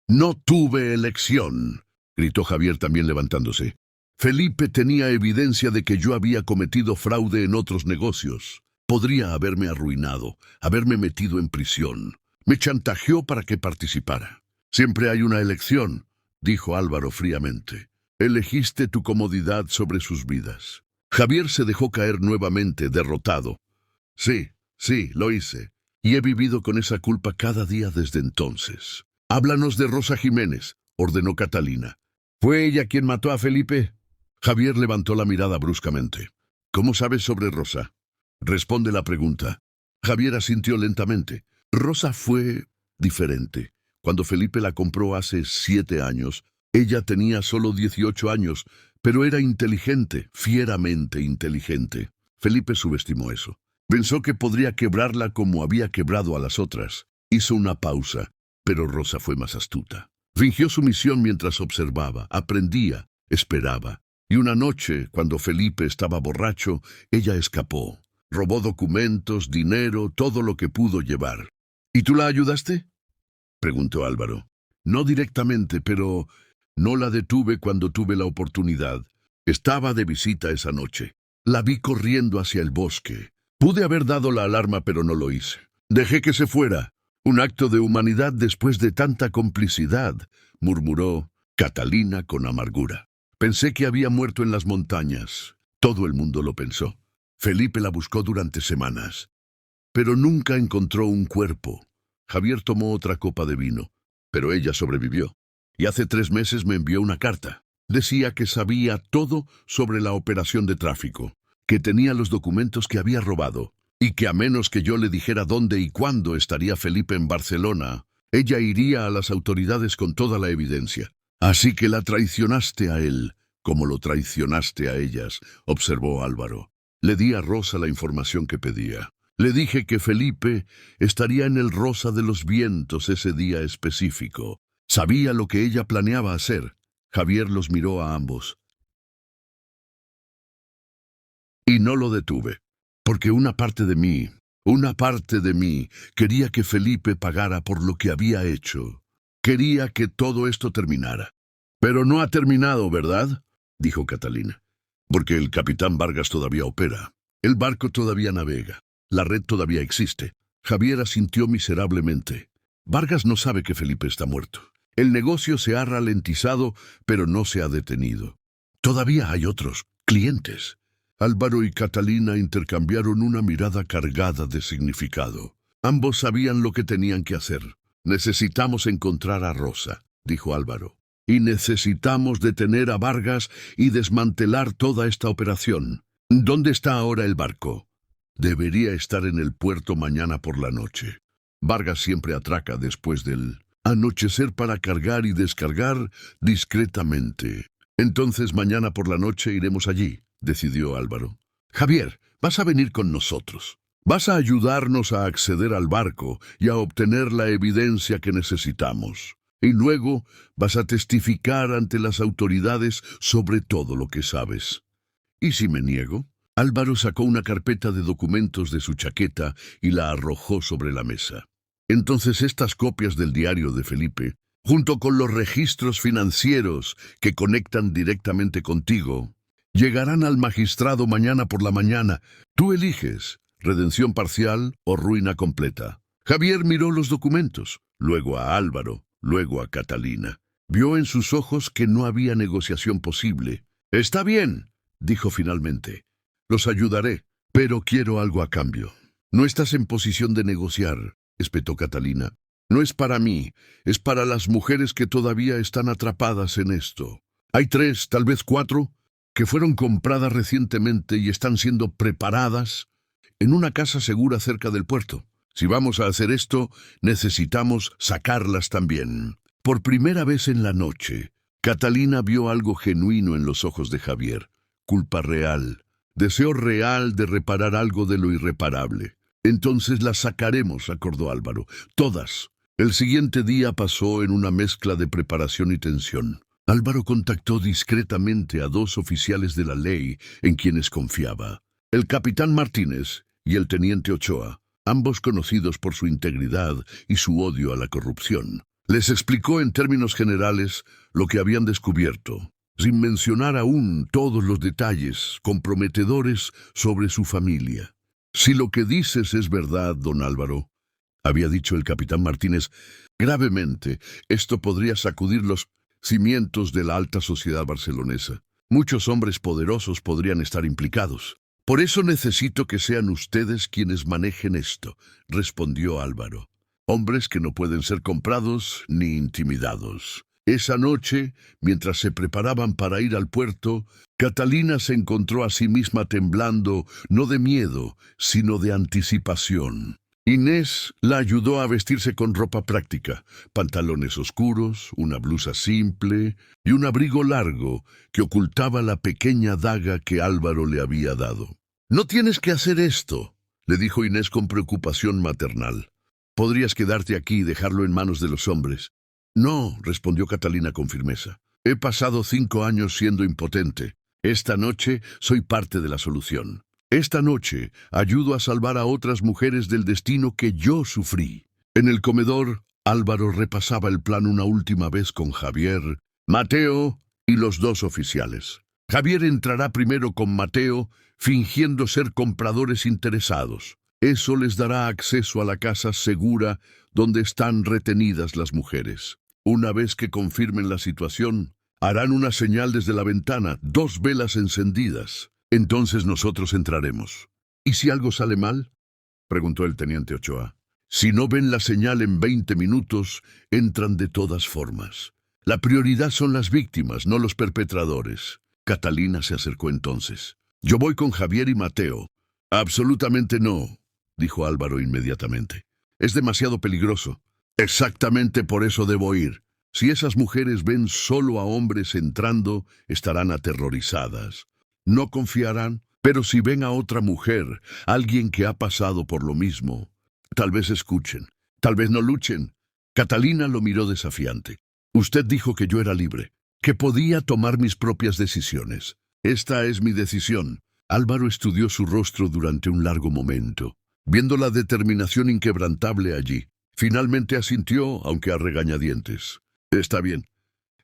«No tuve elección», gritó Javier también levantándose. «Felipe tenía evidencia de que yo había cometido fraude en otros negocios. Podría haberme arruinado, haberme metido en prisión. Me chantajeó para que participara». «Siempre hay una elección», dijo Álvaro fríamente. «Elegiste tu comodidad sobre sus vidas». Javier se dejó caer nuevamente, derrotado. Sí, sí, lo hice. Y he vivido con esa culpa cada día desde entonces. Háblanos de Rosa Jiménez, ordenó Catalina. ¿Fue ella quien mató a Felipe? Javier levantó la mirada bruscamente. ¿Cómo sabes sobre Rosa? Responde la pregunta. Javier asintió lentamente. Rosa fue diferente. Cuando Felipe la compró hace 7 años, ella tenía solo 18 años, pero era inteligente, fieramente inteligente. Felipe subestimó eso. Pensó que podría quebrarla como había quebrado a las otras. Hizo una pausa, pero Rosa fue más astuta. Fingió su misión mientras observaba, aprendía, esperaba. Y una noche, cuando Felipe estaba borracho, ella escapó. Robó documentos, dinero, todo lo que pudo llevar. ¿Y tú la ayudaste? Preguntó Álvaro. No directamente, pero no la detuve cuando tuve la oportunidad. Estaba de visita esa noche. La vi corriendo hacia el bosque. Pude haber dado la alarma, pero no lo hice. Dejé que se fuera. Un acto de humanidad después de tanta complicidad, murmuró Catalina con amargura. Pensé que había muerto en las montañas. Todo el mundo lo pensó. Felipe la buscó durante semanas, pero nunca encontró un cuerpo. Javier tomó otra copa de vino, pero ella sobrevivió. Y hace 3 meses me envió una carta. Decía que sabía todo sobre la operación de tráfico, que tenía los documentos que había robado, y que a menos que yo le dijera dónde y cuándo estaría Felipe en Barcelona, ella iría a las autoridades con toda la evidencia. Así que la traicionaste a él, como lo traicionaste a ellas, observó Álvaro. Le di a Rosa la información que pedía. Le dije que Felipe estaría en el Rosa de los Vientos ese día específico. Sabía lo que ella planeaba hacer. Javier los miró a ambos. Y no lo detuve, porque una parte de mí, quería que Felipe pagara por lo que había hecho. Quería que todo esto terminara. Pero no ha terminado, ¿verdad? Dijo Catalina. Porque el capitán Vargas todavía opera. El barco todavía navega. La red todavía existe. Javier asintió miserablemente. Vargas no sabe que Felipe está muerto. El negocio se ha ralentizado, pero no se ha detenido. Todavía hay otros clientes. Álvaro y Catalina intercambiaron una mirada cargada de significado. Ambos sabían lo que tenían que hacer. Necesitamos encontrar a Rosa, dijo Álvaro. Y necesitamos detener a Vargas y desmantelar toda esta operación. ¿Dónde está ahora el barco? Debería estar en el puerto mañana por la noche. Vargas siempre atraca después del anochecer para cargar y descargar discretamente. Entonces mañana por la noche iremos allí, decidió Álvaro. Javier, vas a venir con nosotros. Vas a ayudarnos a acceder al barco y a obtener la evidencia que necesitamos. Y luego vas a testificar ante las autoridades sobre todo lo que sabes. ¿Y si me niego? Álvaro sacó una carpeta de documentos de su chaqueta y la arrojó sobre la mesa. Entonces estas copias del diario de Felipe, junto con los registros financieros que conectan directamente contigo, llegarán al magistrado mañana por la mañana. Tú eliges, redención parcial o ruina completa. Javier miró los documentos, luego a Álvaro, luego a Catalina. Vio en sus ojos que no había negociación posible. Está bien, dijo finalmente. Los ayudaré, pero quiero algo a cambio. No estás en posición de negociar, espetó Catalina. No es para mí, es para las mujeres que todavía están atrapadas en esto. Hay 3, tal vez 4, que fueron compradas recientemente y están siendo preparadas en una casa segura cerca del puerto. Si vamos a hacer esto, necesitamos sacarlas también. Por primera vez en la noche, Catalina vio algo genuino en los ojos de Javier. Culpa real. Deseo real de reparar algo de lo irreparable. Entonces las sacaremos, acordó Álvaro. Todas. El siguiente día pasó en una mezcla de preparación y tensión. Álvaro contactó discretamente a 2 oficiales de la ley en quienes confiaba. El capitán Martínez y el teniente Ochoa, ambos conocidos por su integridad y su odio a la corrupción. Les explicó en términos generales lo que habían descubierto, sin mencionar aún todos los detalles comprometedores sobre su familia. Si lo que dices es verdad, don Álvaro, había dicho el capitán Martínez, gravemente, esto podría sacudir los cimientos de la alta sociedad barcelonesa. Muchos hombres poderosos podrían estar implicados. Por eso necesito que sean ustedes quienes manejen esto, respondió Álvaro. Hombres que no pueden ser comprados ni intimidados. Esa noche, mientras se preparaban para ir al puerto, Catalina se encontró a sí misma temblando, no de miedo, sino de anticipación. Inés la ayudó a vestirse con ropa práctica, pantalones oscuros, una blusa simple y un abrigo largo que ocultaba la pequeña daga que Álvaro le había dado. «No tienes que hacer esto», le dijo Inés con preocupación maternal. «Podrías quedarte aquí y dejarlo en manos de los hombres». «No», respondió Catalina con firmeza. «He pasado 5 años siendo impotente. Esta noche soy parte de la solución. Esta noche ayudo a salvar a otras mujeres del destino que yo sufrí». En el comedor, Álvaro repasaba el plan una última vez con Javier, Mateo y los 2 oficiales. Javier entrará primero con Mateo, fingiendo ser compradores interesados. Eso les dará acceso a la casa segura donde están retenidas las mujeres. Una vez que confirmen la situación, harán una señal desde la ventana, 2 velas encendidas. Entonces nosotros entraremos. ¿Y si algo sale mal?, preguntó el teniente Ochoa. «Si no ven la señal en 20 minutos, entran de todas formas. La prioridad son las víctimas, no los perpetradores». Catalina se acercó entonces. «Yo voy con Javier y Mateo». «Absolutamente no», dijo Álvaro inmediatamente. «Es demasiado peligroso». «Exactamente por eso debo ir. Si esas mujeres ven solo a hombres entrando, estarán aterrorizadas. No confiarán, pero si ven a otra mujer, alguien que ha pasado por lo mismo, tal vez escuchen, tal vez no luchen». Catalina lo miró desafiante. «Usted dijo que yo era libre, que podía tomar mis propias decisiones. Esta es mi decisión». Álvaro estudió su rostro durante un largo momento, viendo la determinación inquebrantable allí. Finalmente asintió, aunque a regañadientes. «Está bien,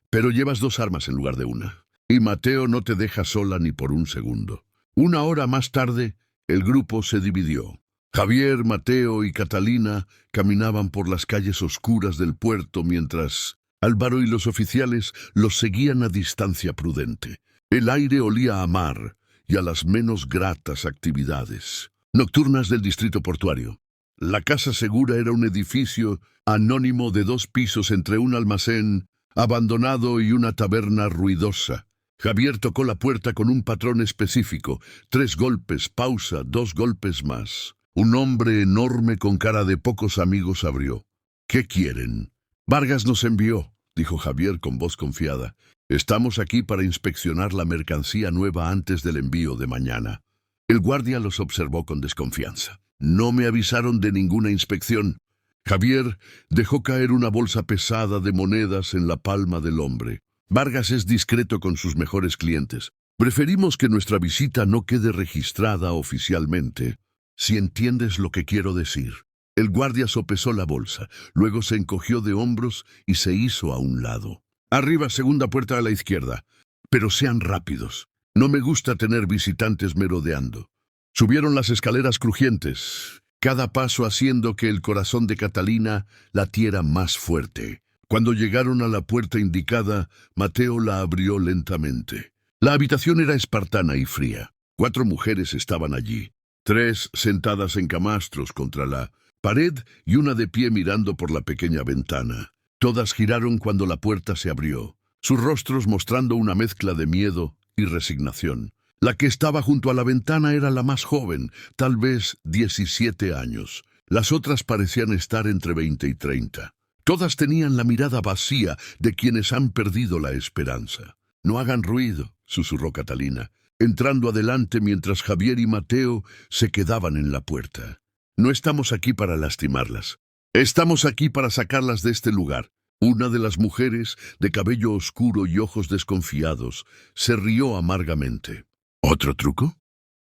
pero llevas 2 armas en lugar de una. Y Mateo no te deja sola ni por un segundo». 1 hora más tarde, el grupo se dividió. Javier, Mateo y Catalina caminaban por las calles oscuras del puerto mientras Álvaro y los oficiales los seguían a distancia prudente. El aire olía a mar y a las menos gratas actividades nocturnas del distrito portuario. La Casa Segura era un edificio anónimo de 2 pisos entre un almacén abandonado y una taberna ruidosa. Javier tocó la puerta con un patrón específico. 3 golpes, pausa, 2 golpes más. Un hombre enorme con cara de pocos amigos abrió. «¿Qué quieren?» «Vargas nos envió», dijo Javier con voz confiada. «Estamos aquí para inspeccionar la mercancía nueva antes del envío de mañana». El guardia los observó con desconfianza. «No me avisaron de ninguna inspección». Javier dejó caer una bolsa pesada de monedas en la palma del hombre. «Vargas es discreto con sus mejores clientes. Preferimos que nuestra visita no quede registrada oficialmente, si entiendes lo que quiero decir». El guardia sopesó la bolsa, luego se encogió de hombros y se hizo a un lado. «Arriba, segunda puerta a la izquierda. Pero sean rápidos. No me gusta tener visitantes merodeando». Subieron las escaleras crujientes, cada paso haciendo que el corazón de Catalina latiera más fuerte. Cuando llegaron a la puerta indicada, Mateo la abrió lentamente. La habitación era espartana y fría. 4 mujeres estaban allí, 3 sentadas en camastros contra la pared y una de pie mirando por la pequeña ventana. Todas giraron cuando la puerta se abrió, sus rostros mostrando una mezcla de miedo y resignación. La que estaba junto a la ventana era la más joven, tal vez 17 años. Las otras parecían estar entre 20 y 30. Todas tenían la mirada vacía de quienes han perdido la esperanza. «No hagan ruido», susurró Catalina, entrando adelante mientras Javier y Mateo se quedaban en la puerta. «No estamos aquí para lastimarlas. Estamos aquí para sacarlas de este lugar». Una de las mujeres, de cabello oscuro y ojos desconfiados, se rió amargamente. «¿Otro truco?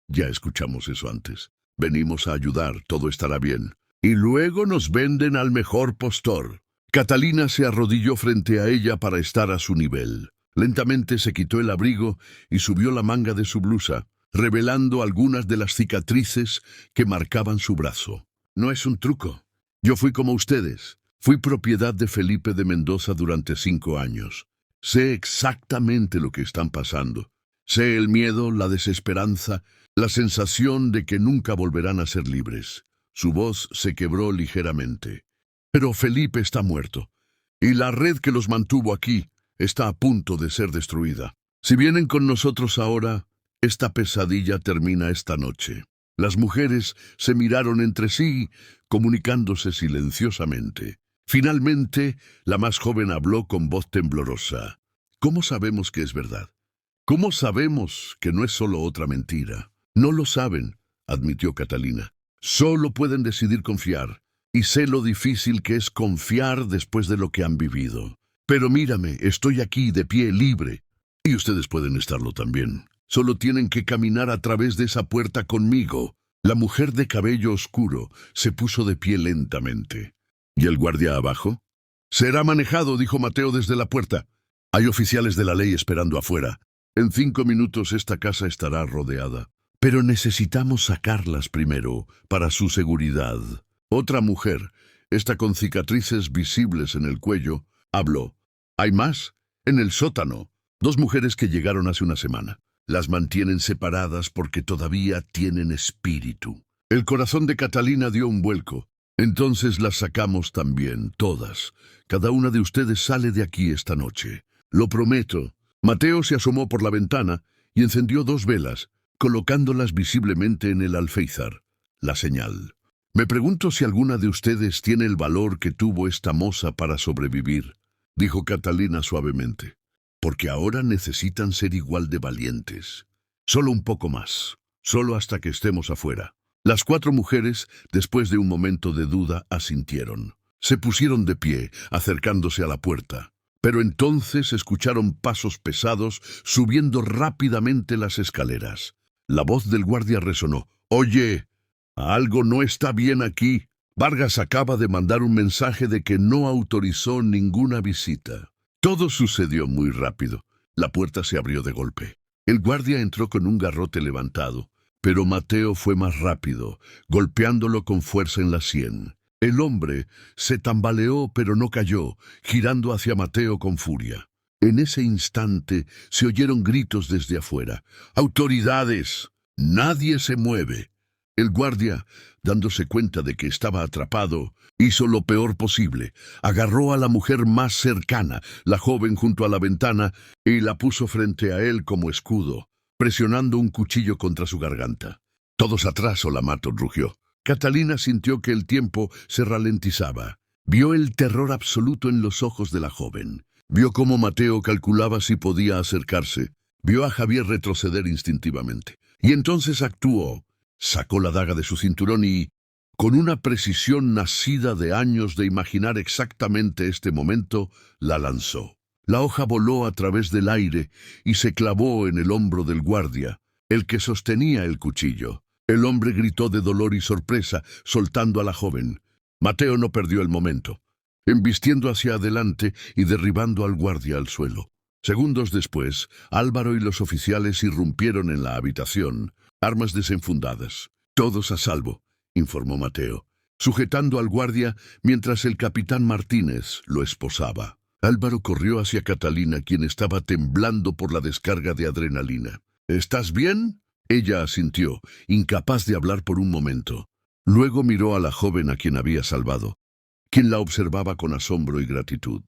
Ya escuchamos eso antes. Venimos a ayudar, todo estará bien. Y luego nos venden al mejor postor». Catalina se arrodilló frente a ella para estar a su nivel. Lentamente se quitó el abrigo y subió la manga de su blusa, revelando algunas de las cicatrices que marcaban su brazo. «No es un truco. Yo fui como ustedes. Fui propiedad de Felipe de Mendoza durante 5 años. Sé exactamente lo que están pasando. Sé el miedo, la desesperanza la sensación de que nunca volverán a ser libres. Su voz se quebró ligeramente. Pero Felipe está muerto, y la red que los mantuvo aquí está a punto de ser destruida. Si vienen con nosotros ahora, esta pesadilla termina esta noche. Las mujeres se miraron entre sí, comunicándose silenciosamente. Finalmente, la más joven habló con voz temblorosa. ¿Cómo sabemos que es verdad? ¿Cómo sabemos que no es solo otra mentira? No lo saben, admitió Catalina. Solo pueden decidir confiar, y sé lo difícil que es confiar después de lo que han vivido. Pero mírame, estoy aquí de pie libre, y ustedes pueden estarlo también. Solo tienen que caminar a través de esa puerta conmigo. La mujer de cabello oscuro se puso de pie lentamente. ¿Y el guardia abajo? Será manejado, dijo Mateo desde la puerta. Hay oficiales de la ley esperando afuera. En 5 minutos esta casa estará rodeada. Pero necesitamos sacarlas primero, para su seguridad. Otra mujer, esta con cicatrices visibles en el cuello, habló. ¿Hay más? En el sótano. 2 mujeres que llegaron hace una semana. Las mantienen separadas porque todavía tienen espíritu. El corazón de Catalina dio un vuelco. Entonces las sacamos también, todas. Cada una de ustedes sale de aquí esta noche. Lo prometo. Mateo se asomó por la ventana y encendió 2 velas, colocándolas visiblemente en el alféizar. La señal. Me pregunto si alguna de ustedes tiene el valor que tuvo esta moza para sobrevivir, dijo Catalina suavemente. Porque ahora necesitan ser igual de valientes. Solo un poco más. Solo hasta que estemos afuera. Las 4 mujeres, después de un momento de duda, asintieron. Se pusieron de pie, acercándose a la puerta. Pero entonces escucharon pasos pesados subiendo rápidamente las escaleras. La voz del guardia resonó. «Oye, algo no está bien aquí. Vargas acaba de mandar un mensaje de que no autorizó ninguna visita». Todo sucedió muy rápido. La puerta se abrió de golpe. El guardia entró con un garrote levantado, pero Mateo fue más rápido, golpeándolo con fuerza en la sien. El hombre se tambaleó pero no cayó, girando hacia Mateo con furia. En ese instante se oyeron gritos desde afuera. ¡Autoridades! ¡Nadie se mueve! El guardia, dándose cuenta de que estaba atrapado, hizo lo peor posible. Agarró a la mujer más cercana, la joven junto a la ventana, y la puso frente a él como escudo, presionando un cuchillo contra su garganta. «Todos atrás o la mato», rugió. Catalina sintió que el tiempo se ralentizaba. Vio el terror absoluto en los ojos de la joven. Vio cómo Mateo calculaba si podía acercarse. Vio a Javier retroceder instintivamente. Y entonces actuó. Sacó la daga de su cinturón y, con una precisión nacida de años de imaginar exactamente este momento, la lanzó. La hoja voló a través del aire y se clavó en el hombro del guardia, el que sostenía el cuchillo. El hombre gritó de dolor y sorpresa, soltando a la joven. Mateo no perdió el momento, embistiendo hacia adelante y derribando al guardia al suelo. Segundos después, Álvaro y los oficiales irrumpieron en la habitación, armas desenfundadas. «Todos a salvo», informó Mateo, sujetando al guardia mientras el capitán Martínez lo esposaba. Álvaro corrió hacia Catalina, quien estaba temblando por la descarga de adrenalina. «¿Estás bien?» Ella asintió, incapaz de hablar por un momento. Luego miró a la joven a quien había salvado, quien la observaba con asombro y gratitud.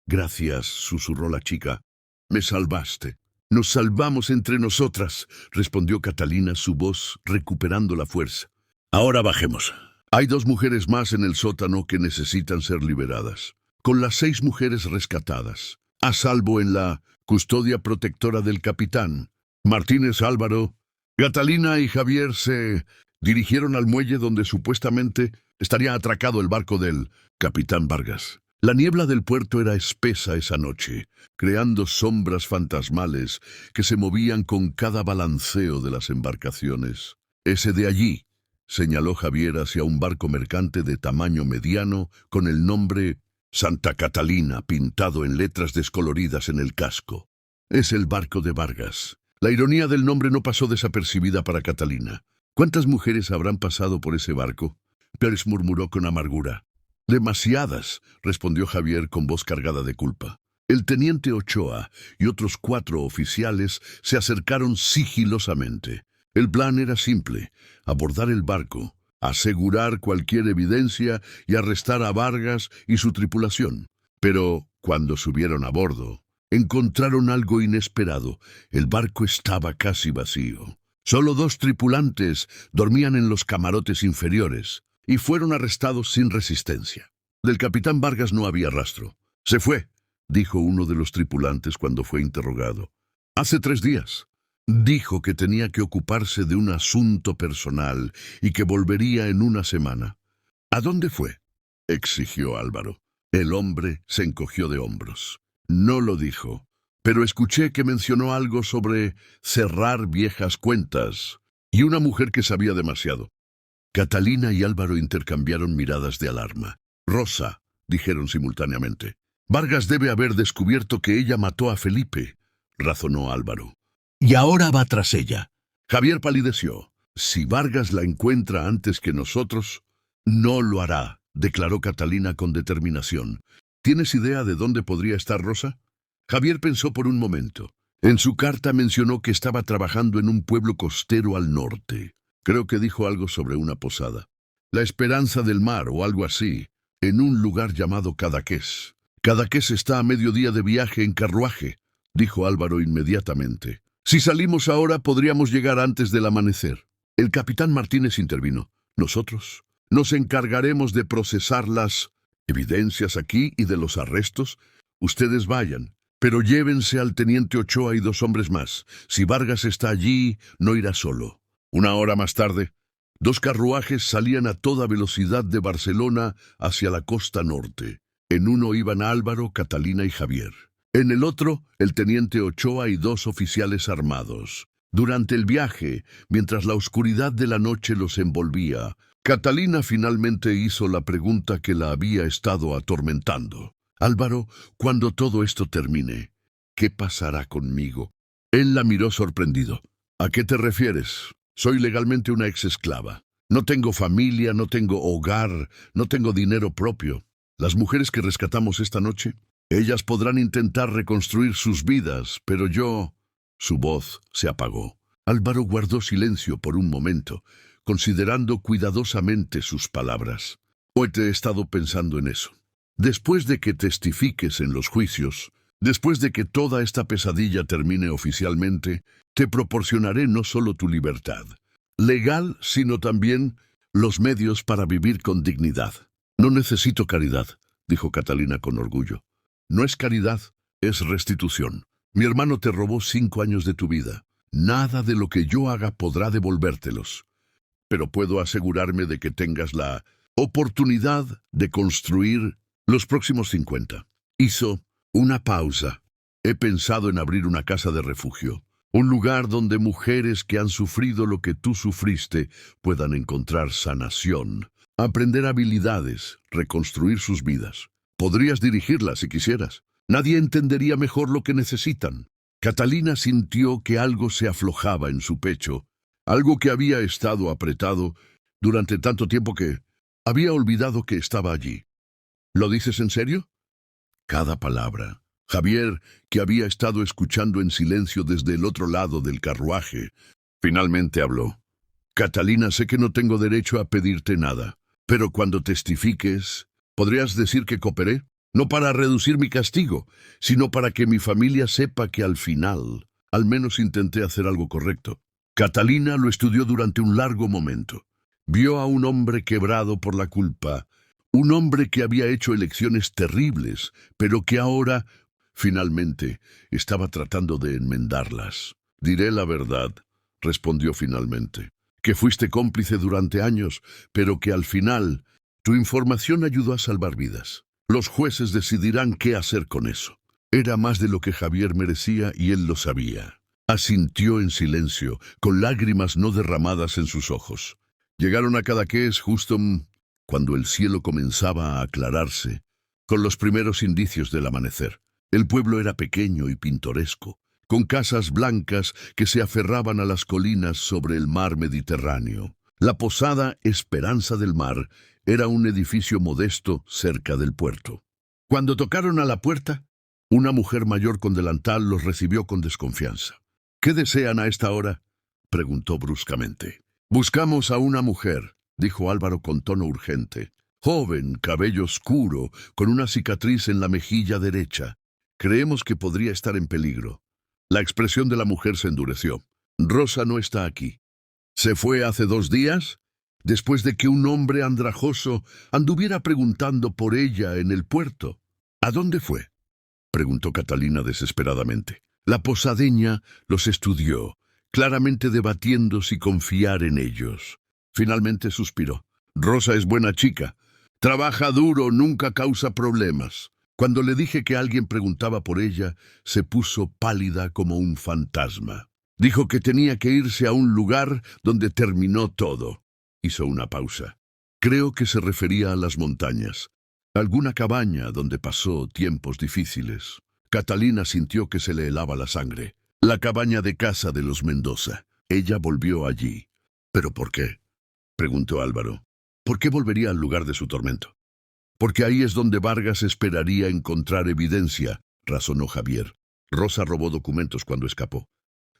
«Gracias», susurró la chica. «Me salvaste». «Nos salvamos entre nosotras», respondió Catalina, su voz recuperando la fuerza. «Ahora bajemos. Hay 2 mujeres más en el sótano que necesitan ser liberadas. Con las 6 mujeres rescatadas, a salvo en la custodia protectora del capitán Martínez, Álvaro, Catalina y Javier se dirigieron al muelle donde supuestamente estaría atracado el barco del capitán Vargas. La niebla del puerto era espesa esa noche, creando sombras fantasmales que se movían con cada balanceo de las embarcaciones. «Ese de allí», señaló Javier hacia un barco mercante de tamaño mediano con el nombre Santa Catalina pintado en letras descoloridas en el casco. «Es el barco de Vargas». La ironía del nombre no pasó desapercibida para Catalina. «¿Cuántas mujeres habrán pasado por ese barco?», Pérez murmuró con amargura. «Demasiadas», respondió Javier con voz cargada de culpa. El teniente Ochoa y otros 4 oficiales se acercaron sigilosamente. El plan era simple: abordar el barco, asegurar cualquier evidencia y arrestar a Vargas y su tripulación. Pero cuando subieron a bordo, encontraron algo inesperado. El barco estaba casi vacío. Solo 2 tripulantes dormían en los camarotes inferiores y fueron arrestados sin resistencia. Del capitán Vargas no había rastro. «Se fue», dijo uno de los tripulantes cuando fue interrogado. «Hace 3 días». Dijo que tenía que ocuparse de un asunto personal y que volvería en una semana. «¿A dónde fue?», exigió Álvaro. El hombre se encogió de hombros. «No lo dijo, pero escuché que mencionó algo sobre cerrar viejas cuentas y una mujer que sabía demasiado». Catalina y Álvaro intercambiaron miradas de alarma. «Rosa», dijeron simultáneamente. «Vargas debe haber descubierto que ella mató a Felipe», razonó Álvaro. «Y ahora va tras ella». Javier palideció. «Si Vargas la encuentra antes que nosotros, no lo hará», declaró Catalina con determinación. «¿Tienes idea de dónde podría estar Rosa?». Javier pensó por un momento. En su carta mencionó que estaba trabajando en un pueblo costero al norte. Creo que dijo algo sobre una posada. La Esperanza del Mar o algo así, en un lugar llamado Cadaqués. «Cadaqués está a mediodía de viaje en carruaje», dijo Álvaro inmediatamente. «Si salimos ahora podríamos llegar antes del amanecer». El capitán Martínez intervino. «Nosotros nos encargaremos de procesar las evidencias aquí y de los arrestos. Ustedes vayan, pero llévense al teniente Ochoa y 2 hombres más. Si Vargas está allí, no irá solo». 1 hora más tarde, 2 carruajes salían a toda velocidad de Barcelona hacia la costa norte. En uno iban Álvaro, Catalina y Javier. En el otro, el teniente Ochoa y 2 oficiales armados. Durante el viaje, mientras la oscuridad de la noche los envolvía, Catalina finalmente hizo la pregunta que la había estado atormentando. «Álvaro, cuando todo esto termine, ¿qué pasará conmigo?». Él la miró sorprendido. «¿A qué te refieres? Soy legalmente una exesclava. No tengo familia, no tengo hogar, no tengo dinero propio. Las mujeres que rescatamos esta noche, ellas podrán intentar reconstruir sus vidas, pero yo...». Su voz se apagó. Álvaro guardó silencio por un momento, considerando cuidadosamente sus palabras. «Hoy te he estado pensando en eso. Después de que testifiques en los juicios, después de que toda esta pesadilla termine oficialmente, te proporcionaré no solo tu libertad legal, sino también los medios para vivir con dignidad». «No necesito caridad», dijo Catalina con orgullo. «No es caridad, es restitución. Mi hermano te robó 5 años de tu vida. Nada de lo que yo haga podrá devolvértelos. Pero puedo asegurarme de que tengas la oportunidad de construir los próximos 50. Hizo una pausa. «He pensado en abrir una casa de refugio. Un lugar donde mujeres que han sufrido lo que tú sufriste puedan encontrar sanación, aprender habilidades, reconstruir sus vidas. Podrías dirigirla si quisieras. Nadie entendería mejor lo que necesitan». Catalina sintió que algo se aflojaba en su pecho, algo que había estado apretado durante tanto tiempo que había olvidado que estaba allí. «¿Lo dices en serio?». Cada palabra. Javier, que había estado escuchando en silencio desde el otro lado del carruaje, finalmente habló. «Catalina, sé que no tengo derecho a pedirte nada, pero cuando testifiques, ¿podrías decir que cooperé? No para reducir mi castigo, sino para que mi familia sepa que al final, al menos intenté hacer algo correcto». Catalina lo estudió durante un largo momento. Vio a un hombre quebrado por la culpa, un hombre que había hecho elecciones terribles, pero que ahora, finalmente, estaba tratando de enmendarlas. «Diré la verdad», respondió finalmente, «que fuiste cómplice durante años, pero que al final tu información ayudó a salvar vidas. Los jueces decidirán qué hacer con eso». Era más de lo que Javier merecía y él lo sabía. Asintió en silencio, con lágrimas no derramadas en sus ojos. Llegaron a Cadaqués justo cuando el cielo comenzaba a aclararse, con los primeros indicios del amanecer. El pueblo era pequeño y pintoresco, con casas blancas que se aferraban a las colinas sobre el mar Mediterráneo. La posada Esperanza del Mar era un edificio modesto cerca del puerto. Cuando tocaron a la puerta, una mujer mayor con delantal los recibió con desconfianza. «¿Qué desean a esta hora?», preguntó bruscamente. Buscamos a una mujer, dijo Álvaro con tono urgente. Joven, cabello oscuro, con una cicatriz en la mejilla derecha. Creemos que podría estar en peligro. La expresión de la mujer se endureció. Rosa no está aquí. ¿Se fue hace 2 días? Después de que un hombre andrajoso anduviera preguntando por ella en el puerto. ¿A dónde fue?, preguntó Catalina desesperadamente. La posadeña los estudió, claramente debatiendo si confiar en ellos. Finalmente suspiró. Rosa es buena chica. Trabaja duro, nunca causa problemas. Cuando le dije que alguien preguntaba por ella, se puso pálida como un fantasma. Dijo que tenía que irse a un lugar donde terminó todo. Hizo una pausa. Creo que se refería a las montañas. Alguna cabaña donde pasó tiempos difíciles. Catalina sintió que se le helaba la sangre. La cabaña de casa de los Mendoza. Ella volvió allí. ¿Pero por qué?, preguntó Álvaro. ¿Por qué volvería al lugar de su tormento? Porque ahí es donde Vargas esperaría encontrar evidencia, razonó Javier. Rosa robó documentos cuando escapó.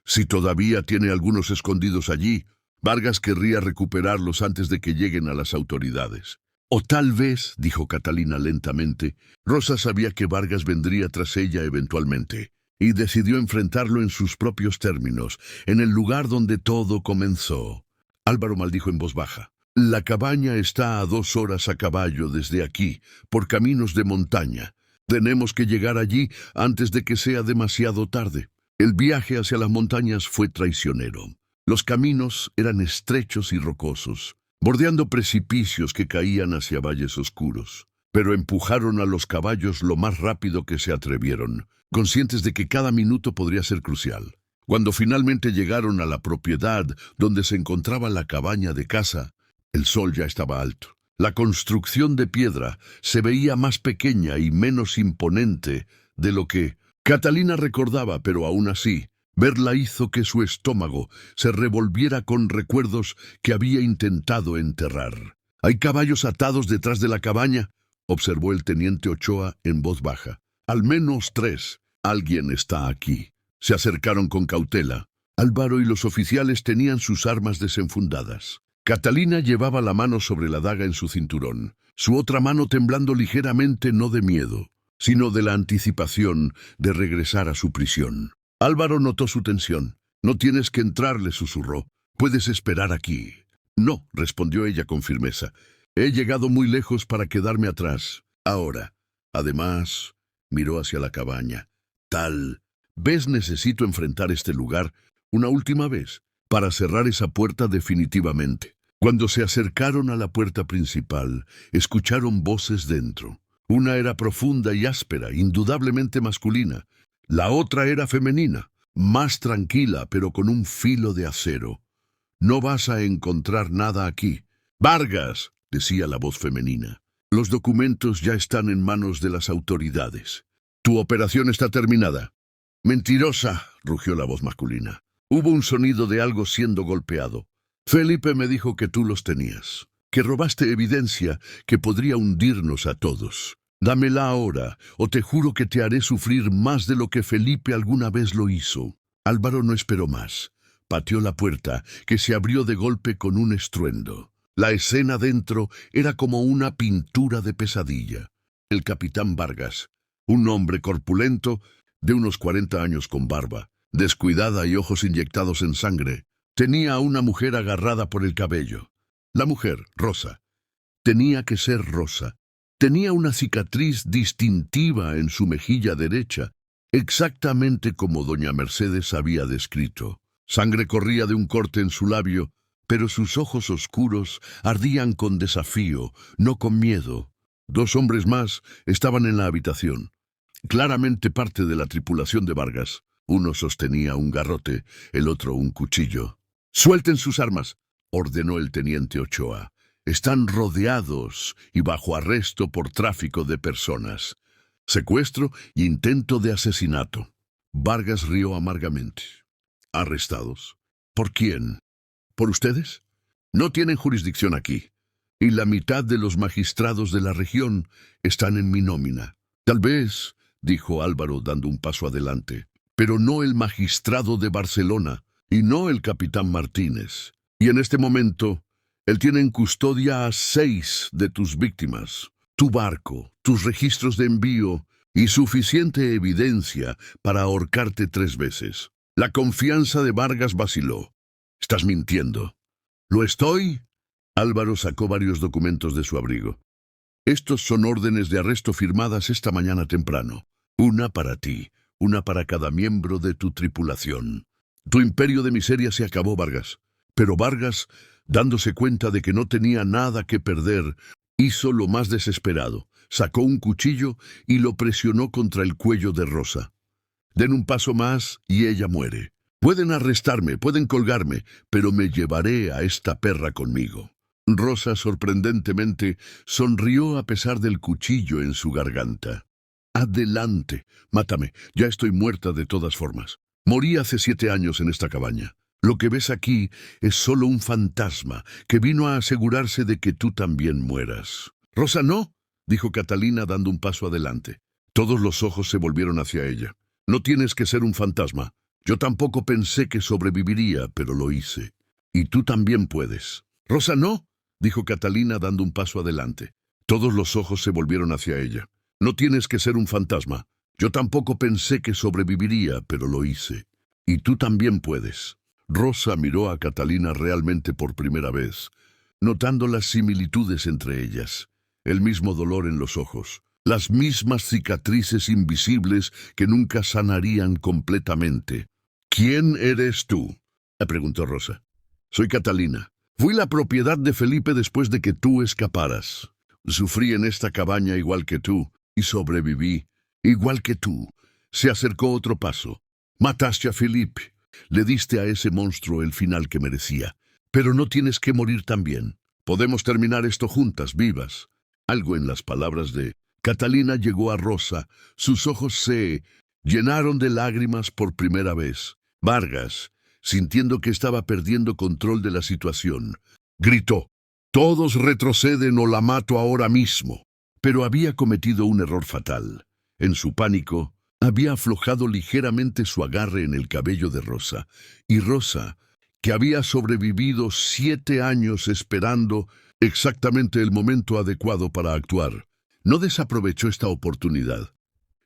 Si todavía tiene algunos escondidos allí, Vargas querría recuperarlos antes de que lleguen a las autoridades. O tal vez, dijo Catalina lentamente, Rosa sabía que Vargas vendría tras ella eventualmente, y decidió enfrentarlo en sus propios términos, en el lugar donde todo comenzó. Álvaro maldijo en voz baja. La cabaña está a 2 horas a caballo desde aquí, por caminos de montaña. Tenemos que llegar allí antes de que sea demasiado tarde. El viaje hacia las montañas fue traicionero. Los caminos eran estrechos y rocosos, bordeando precipicios que caían hacia valles oscuros. Pero empujaron a los caballos lo más rápido que se atrevieron, conscientes de que cada minuto podría ser crucial. Cuando finalmente llegaron a la propiedad donde se encontraba la cabaña de caza, el sol ya estaba alto. La construcción de piedra se veía más pequeña y menos imponente de lo que Catalina recordaba, pero aún así, verla hizo que su estómago se revolviera con recuerdos que había intentado enterrar. «¿Hay caballos atados detrás de la cabaña?», observó el teniente Ochoa en voz baja. «Al menos 3. Alguien está aquí». Se acercaron con cautela. Álvaro y los oficiales tenían sus armas desenfundadas. Catalina llevaba la mano sobre la daga en su cinturón, su otra mano temblando ligeramente, no de miedo, sino de la anticipación de regresar a su prisión. Álvaro notó su tensión. «No tienes que entrar», le susurró. «Puedes esperar aquí». «No», respondió ella con firmeza. «He llegado muy lejos para quedarme atrás. Ahora». Además, miró hacia la cabaña. «Tal vez necesito enfrentar este lugar una última vez para cerrar esa puerta definitivamente». Cuando se acercaron a la puerta principal, escucharon voces dentro. Una era profunda y áspera, indudablemente masculina. La otra era femenina, más tranquila, pero con un filo de acero. «No vas a encontrar nada aquí». «Vargas», decía la voz femenina. «Los documentos ya están en manos de las autoridades. Tu operación está terminada». «Mentirosa», rugió la voz masculina. Hubo un sonido de algo siendo golpeado. «Felipe me dijo que tú los tenías, que robaste evidencia que podría hundirnos a todos. Dámela ahora, o te juro que te haré sufrir más de lo que Felipe alguna vez lo hizo». Álvaro no esperó más. Pateó la puerta, que se abrió de golpe con un estruendo. La escena dentro era como una pintura de pesadilla. El capitán Vargas, un hombre corpulento, de unos 40 años con barba, descuidada y ojos inyectados en sangre, tenía a una mujer agarrada por el cabello. La mujer, Rosa. Tenía que ser Rosa. Tenía una cicatriz distintiva en su mejilla derecha, exactamente como doña Mercedes había descrito. Sangre corría de un corte en su labio, pero sus ojos oscuros ardían con desafío, no con miedo. 2 hombres más estaban en la habitación, claramente parte de la tripulación de Vargas. Uno sostenía un garrote, el otro un cuchillo. «Suelten sus armas», ordenó el teniente Ochoa. «Están rodeados y bajo arresto por tráfico de personas, secuestro y intento de asesinato». Vargas rió amargamente. «¿Arrestados? ¿Por quién? ¿Por ustedes? No tienen jurisdicción aquí, y la mitad de los magistrados de la región están en mi nómina». «Tal vez», dijo Álvaro dando un paso adelante, «pero no el magistrado de Barcelona. y no el capitán Martínez. Y en este momento, él tiene en custodia a 6 de tus víctimas, tu barco, tus registros de envío y suficiente evidencia para ahorcarte 3 veces. La confianza de Vargas vaciló. Estás mintiendo. ¿Lo estoy? Álvaro sacó varios documentos de su abrigo. Estos son órdenes de arresto firmadas esta mañana temprano. Una para ti, una para cada miembro de tu tripulación. Tu imperio de miseria se acabó, Vargas. Pero Vargas, dándose cuenta de que no tenía nada que perder, hizo lo más desesperado. Sacó un cuchillo y lo presionó contra el cuello de Rosa. Den un paso más y ella muere. Pueden arrestarme, pueden colgarme, pero me llevaré a esta perra conmigo. Rosa, sorprendentemente, sonrió a pesar del cuchillo en su garganta. Adelante, mátame, ya estoy muerta de todas formas. Morí hace 7 años en esta cabaña. Lo que ves aquí es solo un fantasma que vino a asegurarse de que tú también mueras. Rosa, no, dijo Catalina dando un paso adelante. Todos los ojos se volvieron hacia ella. No tienes que ser un fantasma. Yo tampoco pensé que sobreviviría, pero lo hice. Y tú también puedes. Rosa, no, dijo Catalina dando un paso adelante. Todos los ojos se volvieron hacia ella. No tienes que ser un fantasma. Yo tampoco pensé que sobreviviría, pero lo hice. Y tú también puedes. Rosa miró a Catalina realmente por primera vez, notando las similitudes entre ellas, el mismo dolor en los ojos, las mismas cicatrices invisibles que nunca sanarían completamente. ¿Quién eres tú?, le preguntó Rosa. Soy Catalina. Fui la propiedad de Felipe después de que tú escaparas. Sufrí en esta cabaña igual que tú, y sobreviví, igual que tú. Se acercó otro paso. Mataste a Felipe. Le diste a ese monstruo el final que merecía. Pero no tienes que morir también. Podemos terminar esto juntas, vivas. Algo en las palabras de Catalina llegó a Rosa. Sus ojos se llenaron de lágrimas por primera vez. Vargas, sintiendo que estaba perdiendo control de la situación, gritó: «Todos retroceden o la mato ahora mismo». Pero había cometido un error fatal. En su pánico, había aflojado ligeramente su agarre en el cabello de Rosa, y Rosa, que había sobrevivido 7 años esperando exactamente el momento adecuado para actuar, no desaprovechó esta oportunidad.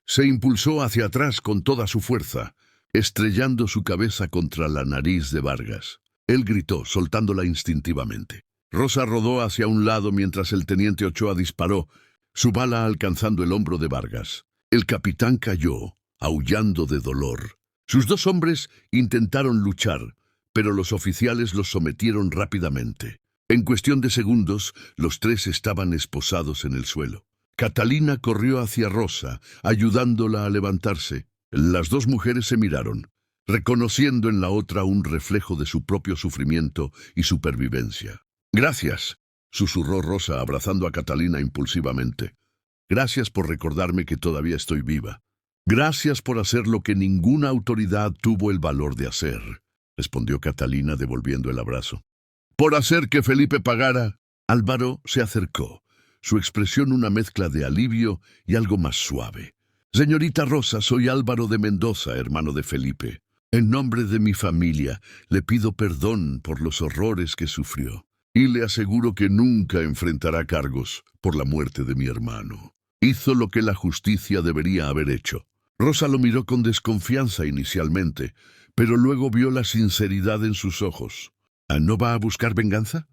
Se impulsó hacia atrás con toda su fuerza, estrellando su cabeza contra la nariz de Vargas. Él gritó, soltándola instintivamente. Rosa rodó hacia un lado mientras el teniente Ochoa disparó, su bala alcanzando el hombro de Vargas. El capitán cayó, aullando de dolor. Sus 2 hombres intentaron luchar, pero los oficiales los sometieron rápidamente. En cuestión de segundos, los 3 estaban esposados en el suelo. Catalina corrió hacia Rosa, ayudándola a levantarse. Las 2 mujeres se miraron, reconociendo en la otra un reflejo de su propio sufrimiento y supervivencia. «Gracias», susurró Rosa abrazando a Catalina impulsivamente. «Gracias por recordarme que todavía estoy viva. Gracias por hacer lo que ninguna autoridad tuvo el valor de hacer», respondió Catalina devolviendo el abrazo. «Por hacer que Felipe pagara». Álvaro se acercó, su expresión una mezcla de alivio y algo más suave. «Señorita Rosa, soy Álvaro de Mendoza, hermano de Felipe. En nombre de mi familia, le pido perdón por los horrores que sufrió. Y le aseguro que nunca enfrentará cargos por la muerte de mi hermano. Hizo lo que la justicia debería haber hecho». Rosa lo miró con desconfianza inicialmente, pero luego vio la sinceridad en sus ojos. ¿No va a buscar venganza?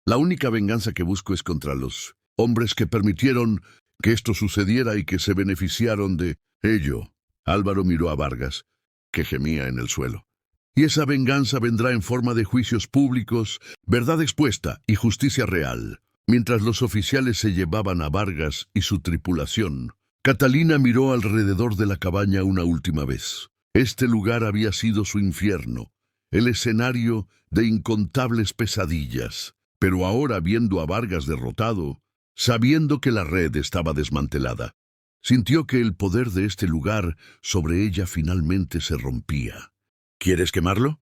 La única venganza que busco es contra los hombres que permitieron que esto sucediera y que se beneficiaron de ello. Álvaro miró a Vargas, que gemía en el suelo. Y esa venganza vendrá en forma de juicios públicos, verdad expuesta y justicia real. Mientras los oficiales se llevaban a Vargas y su tripulación, Catalina miró alrededor de la cabaña una última vez. Este lugar había sido su infierno, el escenario de incontables pesadillas. Pero ahora, viendo a Vargas derrotado, sabiendo que la red estaba desmantelada, sintió que el poder de este lugar sobre ella finalmente se rompía. «¿Quieres quemarlo?»,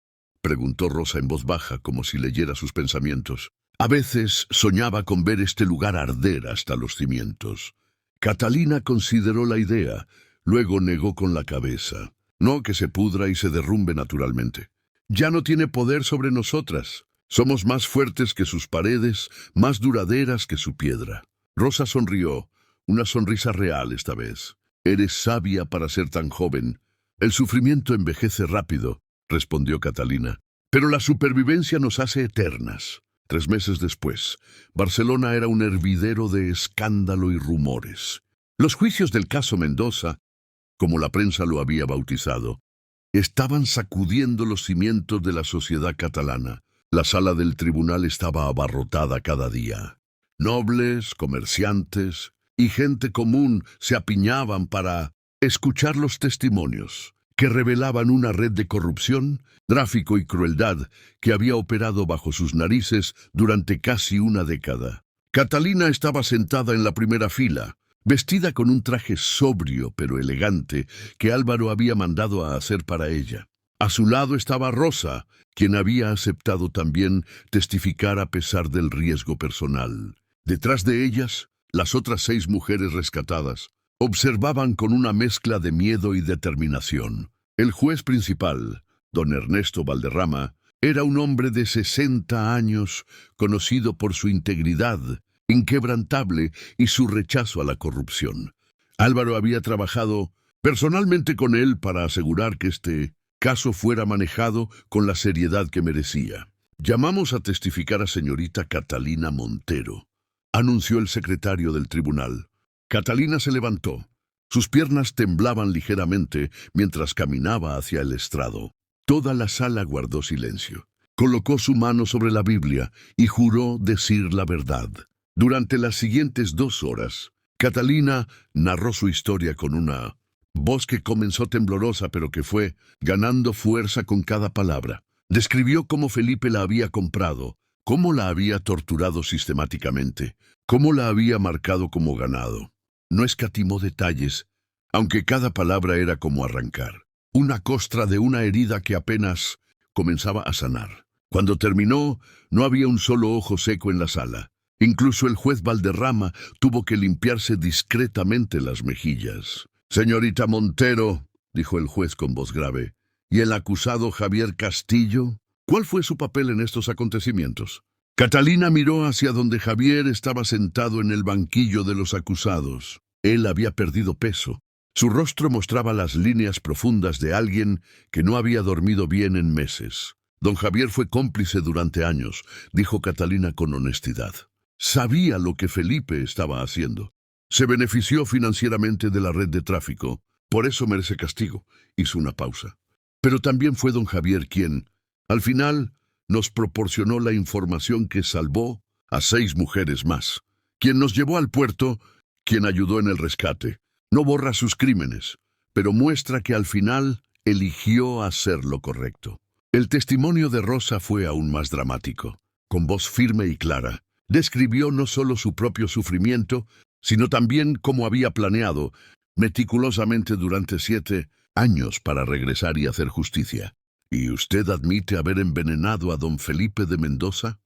preguntó Rosa en voz baja, como si leyera sus pensamientos. A veces soñaba con ver este lugar arder hasta los cimientos. Catalina consideró la idea, luego negó con la cabeza. «No que se pudra y se derrumbe naturalmente. Ya no tiene poder sobre nosotras. Somos más fuertes que sus paredes, más duraderas que su piedra. Rosa sonrió, una sonrisa real esta vez. Eres sabia para ser tan joven. El sufrimiento envejece rápido, respondió Catalina. Pero la supervivencia nos hace eternas. 3 meses después, Barcelona era un hervidero de escándalo y rumores. Los juicios del caso Mendoza, como la prensa lo había bautizado, estaban sacudiendo los cimientos de la sociedad catalana. La sala del tribunal estaba abarrotada cada día. Nobles, comerciantes y gente común se apiñaban para escuchar los testimonios que revelaban una red de corrupción, tráfico y crueldad que había operado bajo sus narices durante casi una década. Catalina estaba sentada en la primera fila, vestida con un traje sobrio pero elegante que Álvaro había mandado a hacer para ella. A su lado estaba Rosa, quien había aceptado también testificar a pesar del riesgo personal. Detrás de ellas, las otras 6 mujeres rescatadas observaban con una mezcla de miedo y determinación. El juez principal, don Ernesto Valderrama, era un hombre de 60 años, conocido por su integridad inquebrantable y su rechazo a la corrupción. Álvaro había trabajado personalmente con él para asegurar que este caso fuera manejado con la seriedad que merecía. Llamamos a testificar a señorita Catalina Montero, anunció el secretario del tribunal. Catalina se levantó. Sus piernas temblaban ligeramente mientras caminaba hacia el estrado. Toda la sala guardó silencio. Colocó su mano sobre la Biblia y juró decir la verdad. Durante las siguientes 2 horas, Catalina narró su historia con una voz que comenzó temblorosa pero que fue ganando fuerza con cada palabra. Describió cómo Felipe la había comprado, cómo la había torturado sistemáticamente, cómo la había marcado como ganado. No escatimó detalles, aunque cada palabra era como arrancar una costra de una herida que apenas comenzaba a sanar. Cuando terminó, no había un solo ojo seco en la sala. Incluso el juez Valderrama tuvo que limpiarse discretamente las mejillas. «Señorita Montero», dijo el juez con voz grave, «¿y el acusado Javier Castillo? ¿Cuál fue su papel en estos acontecimientos?» Catalina miró hacia donde Javier estaba sentado en el banquillo de los acusados. Él había perdido peso. Su rostro mostraba las líneas profundas de alguien que no había dormido bien en meses. «Don Javier fue cómplice durante años», dijo Catalina con honestidad. «Sabía lo que Felipe estaba haciendo. Se benefició financieramente de la red de tráfico. Por eso merece castigo», hizo una pausa. «Pero también fue don Javier quien, al final, nos proporcionó la información que salvó a 6 mujeres más, quien nos llevó al puerto, quien ayudó en el rescate. No borra sus crímenes, pero muestra que al final eligió hacer lo correcto». El testimonio de Rosa fue aún más dramático. Con voz firme y clara, describió no solo su propio sufrimiento, sino también cómo había planeado meticulosamente durante 7 años para regresar y hacer justicia. «¿Y usted admite haber envenenado a don Felipe de Mendoza?»,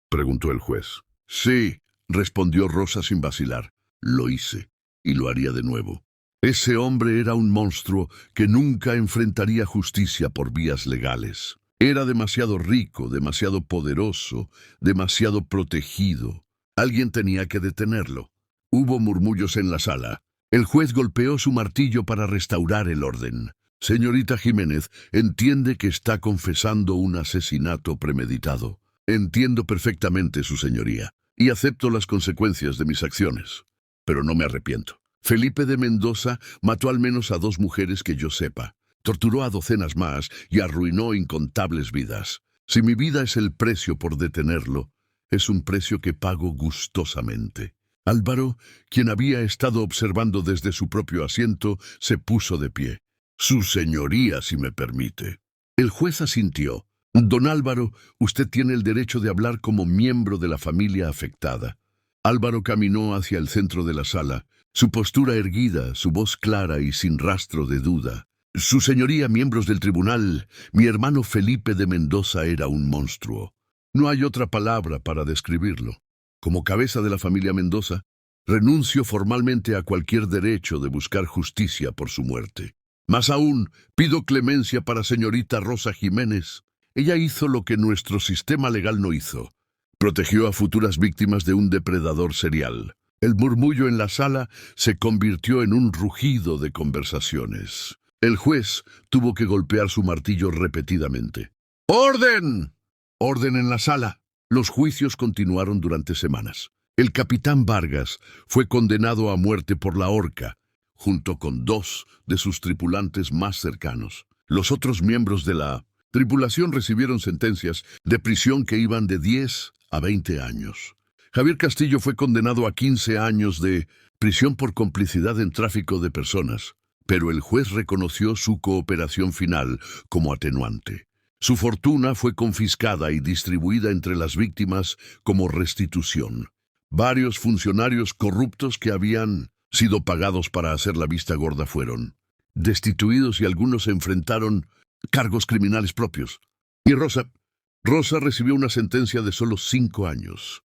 preguntó el juez. «Sí», respondió Rosa sin vacilar. «Lo hice, y lo haría de nuevo. Ese hombre era un monstruo que nunca enfrentaría justicia por vías legales. Era demasiado rico, demasiado poderoso, demasiado protegido. Alguien tenía que detenerlo». Hubo murmullos en la sala. El juez golpeó su martillo para restaurar el orden. «Señorita Jiménez, entiende que está confesando un asesinato premeditado». «Entiendo perfectamente, su señoría, y acepto las consecuencias de mis acciones. Pero no me arrepiento. Felipe de Mendoza mató al menos a 2 mujeres que yo sepa. Torturó a docenas más y arruinó incontables vidas. Si mi vida es el precio por detenerlo, es un precio que pago gustosamente». Álvaro, quien había estado observando desde su propio asiento, se puso de pie. «Su señoría, si me permite». El juez asintió. «Don Álvaro, usted tiene el derecho de hablar como miembro de la familia afectada». Álvaro caminó hacia el centro de la sala, su postura erguida, su voz clara y sin rastro de duda. «Su señoría, miembros del tribunal, mi hermano Felipe de Mendoza era un monstruo. No hay otra palabra para describirlo. Como cabeza de la familia Mendoza, renuncio formalmente a cualquier derecho de buscar justicia por su muerte. Más aún, pido clemencia para señorita Rosa Jiménez Ella hizo lo que nuestro sistema legal no hizo. Protegió a futuras víctimas de un depredador serial. El murmullo en la sala se convirtió en un rugido de conversaciones. El juez tuvo que golpear su martillo repetidamente. ¡Orden! ¡Orden en la sala! Los juicios continuaron durante semanas. El capitán Vargas fue condenado a muerte por la horca, junto con 2 de sus tripulantes más cercanos. Los otros miembros de la tripulación recibieron sentencias de prisión que iban de 10 a 20 años. Javier Castillo fue condenado a 15 años de prisión por complicidad en tráfico de personas, pero el juez reconoció su cooperación final como atenuante. Su fortuna fue confiscada y distribuida entre las víctimas como restitución. Varios funcionarios corruptos que habían sido pagados para hacer la vista gorda fueron destituidos y algunos enfrentaron cargos criminales propios. Y Rosa recibió una sentencia de solo 5 años,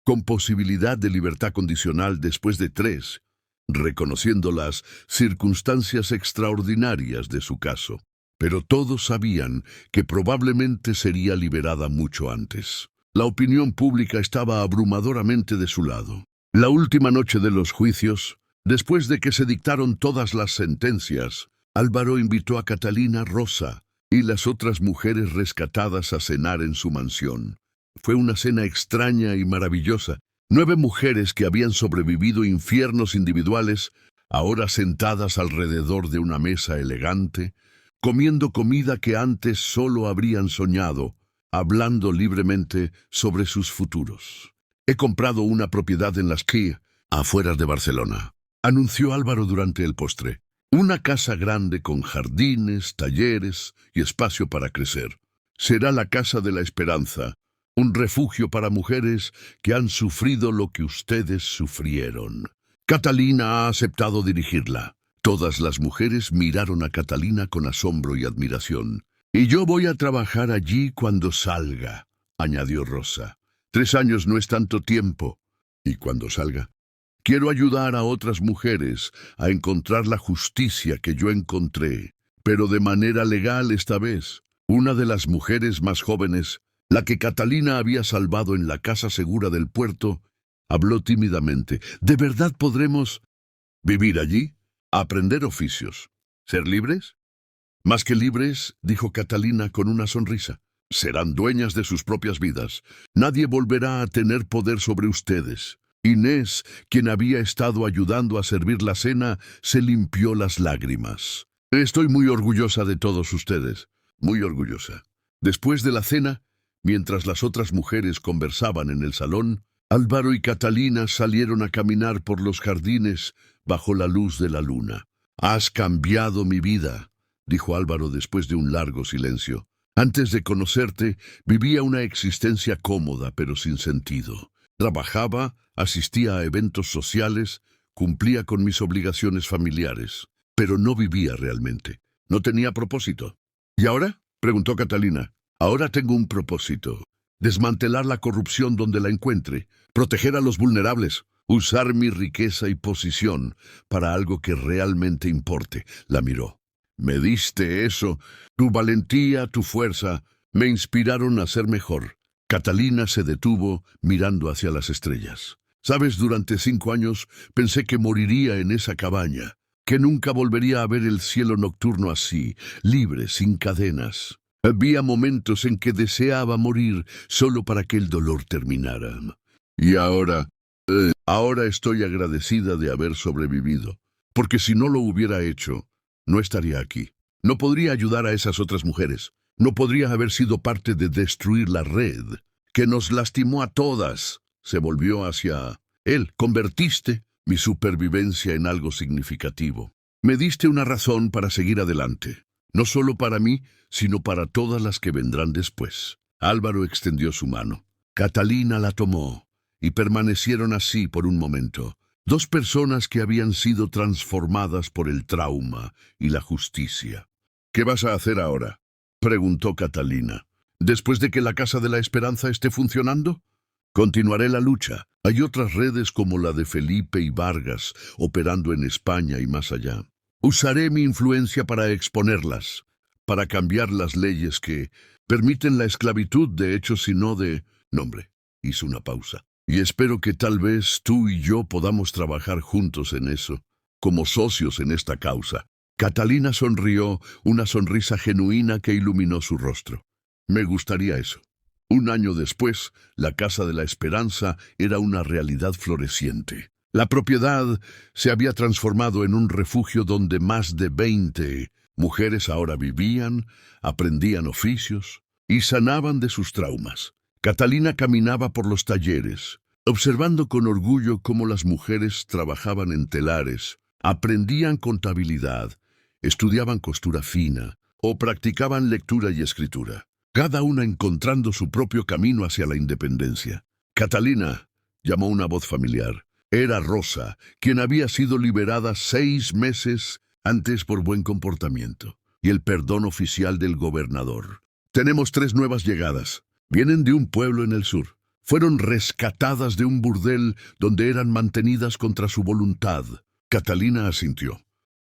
con posibilidad de libertad condicional después de 3, reconociendo las circunstancias extraordinarias de su caso. Pero todos sabían que probablemente sería liberada mucho antes. La opinión pública estaba abrumadoramente de su lado. La última noche de los juicios, después de que se dictaron todas las sentencias, Álvaro invitó a Catalina, Rosa y las otras mujeres rescatadas a cenar en su mansión. Fue una cena extraña y maravillosa. 9 mujeres que habían sobrevivido infiernos individuales, ahora sentadas alrededor de una mesa elegante, comiendo comida que antes solo habrían soñado, hablando libremente sobre sus futuros. He comprado una propiedad en Las Quilles, afuera de Barcelona, anunció Álvaro durante el postre. Una casa grande con jardines, talleres y espacio para crecer. Será la Casa de la Esperanza, un refugio para mujeres que han sufrido lo que ustedes sufrieron. Catalina ha aceptado dirigirla. Todas las mujeres miraron a Catalina con asombro y admiración. Y yo voy a trabajar allí cuando salga, añadió Rosa. 3 años no es tanto tiempo. ¿Y cuando salga? Quiero ayudar a otras mujeres a encontrar la justicia que yo encontré, pero de manera legal esta vez. Una de las mujeres más jóvenes, la que Catalina había salvado en la casa segura del puerto, habló tímidamente. ¿De verdad podremos vivir allí? Aprender oficios. ¿Ser libres? Más que libres, dijo Catalina con una sonrisa. Serán dueñas de sus propias vidas. Nadie volverá a tener poder sobre ustedes. Inés, quien había estado ayudando a servir la cena, se limpió las lágrimas. Estoy muy orgullosa de todos ustedes. Muy orgullosa. Después de la cena, mientras las otras mujeres conversaban en el salón, Álvaro y Catalina salieron a caminar por los jardines bajo la luz de la luna. «Has cambiado mi vida», dijo Álvaro después de un largo silencio. «Antes de conocerte, vivía una existencia cómoda pero sin sentido. Trabajaba, asistía a eventos sociales, cumplía con mis obligaciones familiares, pero no vivía realmente. No tenía propósito». «¿Y ahora?», preguntó Catalina. «Ahora tengo un propósito. Desmantelar la corrupción donde la encuentre, proteger a los vulnerables, usar mi riqueza y posición para algo que realmente importe». La miró. «Me diste eso. Tu valentía, tu fuerza, me inspiraron a ser mejor». Catalina se detuvo mirando hacia las estrellas. «Sabes, durante 5 años pensé que moriría en esa cabaña, que nunca volvería a ver el cielo nocturno así, libre, sin cadenas. Había momentos en que deseaba morir solo para que el dolor terminara. Y ahora estoy agradecida de haber sobrevivido, porque si no lo hubiera hecho, no estaría aquí. No podría ayudar a esas otras mujeres. No podría haber sido parte de destruir la red, que nos lastimó a todas». Se volvió hacia él. «Convertiste mi supervivencia en algo significativo. Me diste una razón para seguir adelante. No solo para mí, sino para todas las que vendrán después». Álvaro extendió su mano. Catalina la tomó, y permanecieron así por un momento. 2 personas que habían sido transformadas por el trauma y la justicia. «¿Qué vas a hacer ahora?», preguntó Catalina. «¿Después de que la Casa de la Esperanza esté funcionando? Continuaré la lucha. Hay otras redes como la de Felipe y Vargas operando en España y más allá. Usaré mi influencia para exponerlas, para cambiar las leyes que permiten la esclavitud de hecho, sino de nombre. Hizo una pausa. Y espero que tal vez tú y yo podamos trabajar juntos en eso, como socios en esta causa. Catalina sonrió, una sonrisa genuina que iluminó su rostro. Me gustaría eso. Un año después, la Casa de la Esperanza era una realidad floreciente. La propiedad se había transformado en un refugio donde más de 20 mujeres ahora vivían, aprendían oficios y sanaban de sus traumas. Catalina caminaba por los talleres, observando con orgullo cómo las mujeres trabajaban en telares, aprendían contabilidad, estudiaban costura fina o practicaban lectura y escritura, cada una encontrando su propio camino hacia la independencia. Catalina, llamó una voz familiar. Era Rosa, quien había sido liberada 6 meses antes por buen comportamiento y el perdón oficial del gobernador. Tenemos 3 nuevas llegadas. Vienen de un pueblo en el sur. Fueron rescatadas de un burdel donde eran mantenidas contra su voluntad. Catalina asintió.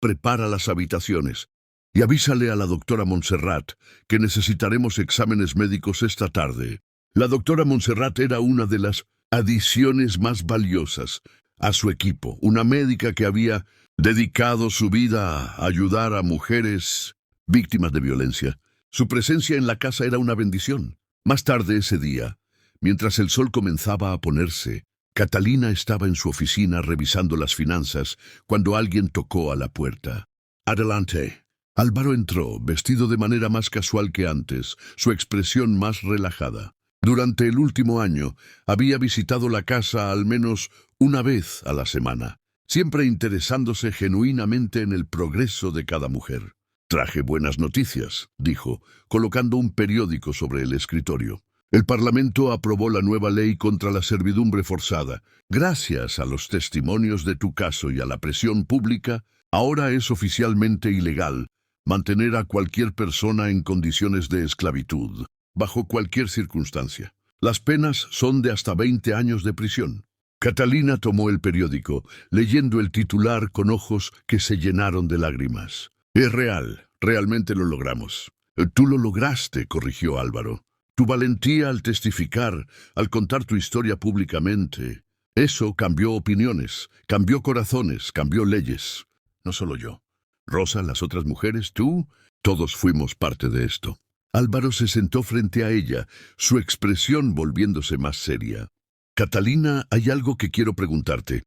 Prepara las habitaciones y avísale a la doctora Montserrat que necesitaremos exámenes médicos esta tarde. La doctora Montserrat era una de las adiciones más valiosas a su equipo, una médica que había dedicado su vida a ayudar a mujeres víctimas de violencia. Su presencia en la casa era una bendición. Más tarde ese día, mientras el sol comenzaba a ponerse, Catalina estaba en su oficina revisando las finanzas cuando alguien tocó a la puerta. Adelante. Álvaro entró, vestido de manera más casual que antes, su expresión más relajada. Durante el último año, había visitado la casa al menos una vez a la semana, siempre interesándose genuinamente en el progreso de cada mujer. Traje buenas noticias, dijo, colocando un periódico sobre el escritorio. El Parlamento aprobó la nueva ley contra la servidumbre forzada. Gracias a los testimonios de tu caso y a la presión pública, ahora es oficialmente ilegal mantener a cualquier persona en condiciones de esclavitud, bajo cualquier circunstancia. Las penas son de hasta 20 años de prisión. Catalina tomó el periódico, leyendo el titular con ojos que se llenaron de lágrimas. Es real, realmente lo logramos. Tú lo lograste, corrigió Álvaro. Tu valentía al testificar, al contar tu historia públicamente, eso cambió opiniones, cambió corazones, cambió leyes. No solo yo. Rosa, las otras mujeres, tú, todos fuimos parte de esto. Álvaro se sentó frente a ella, su expresión volviéndose más seria. Catalina, hay algo que quiero preguntarte.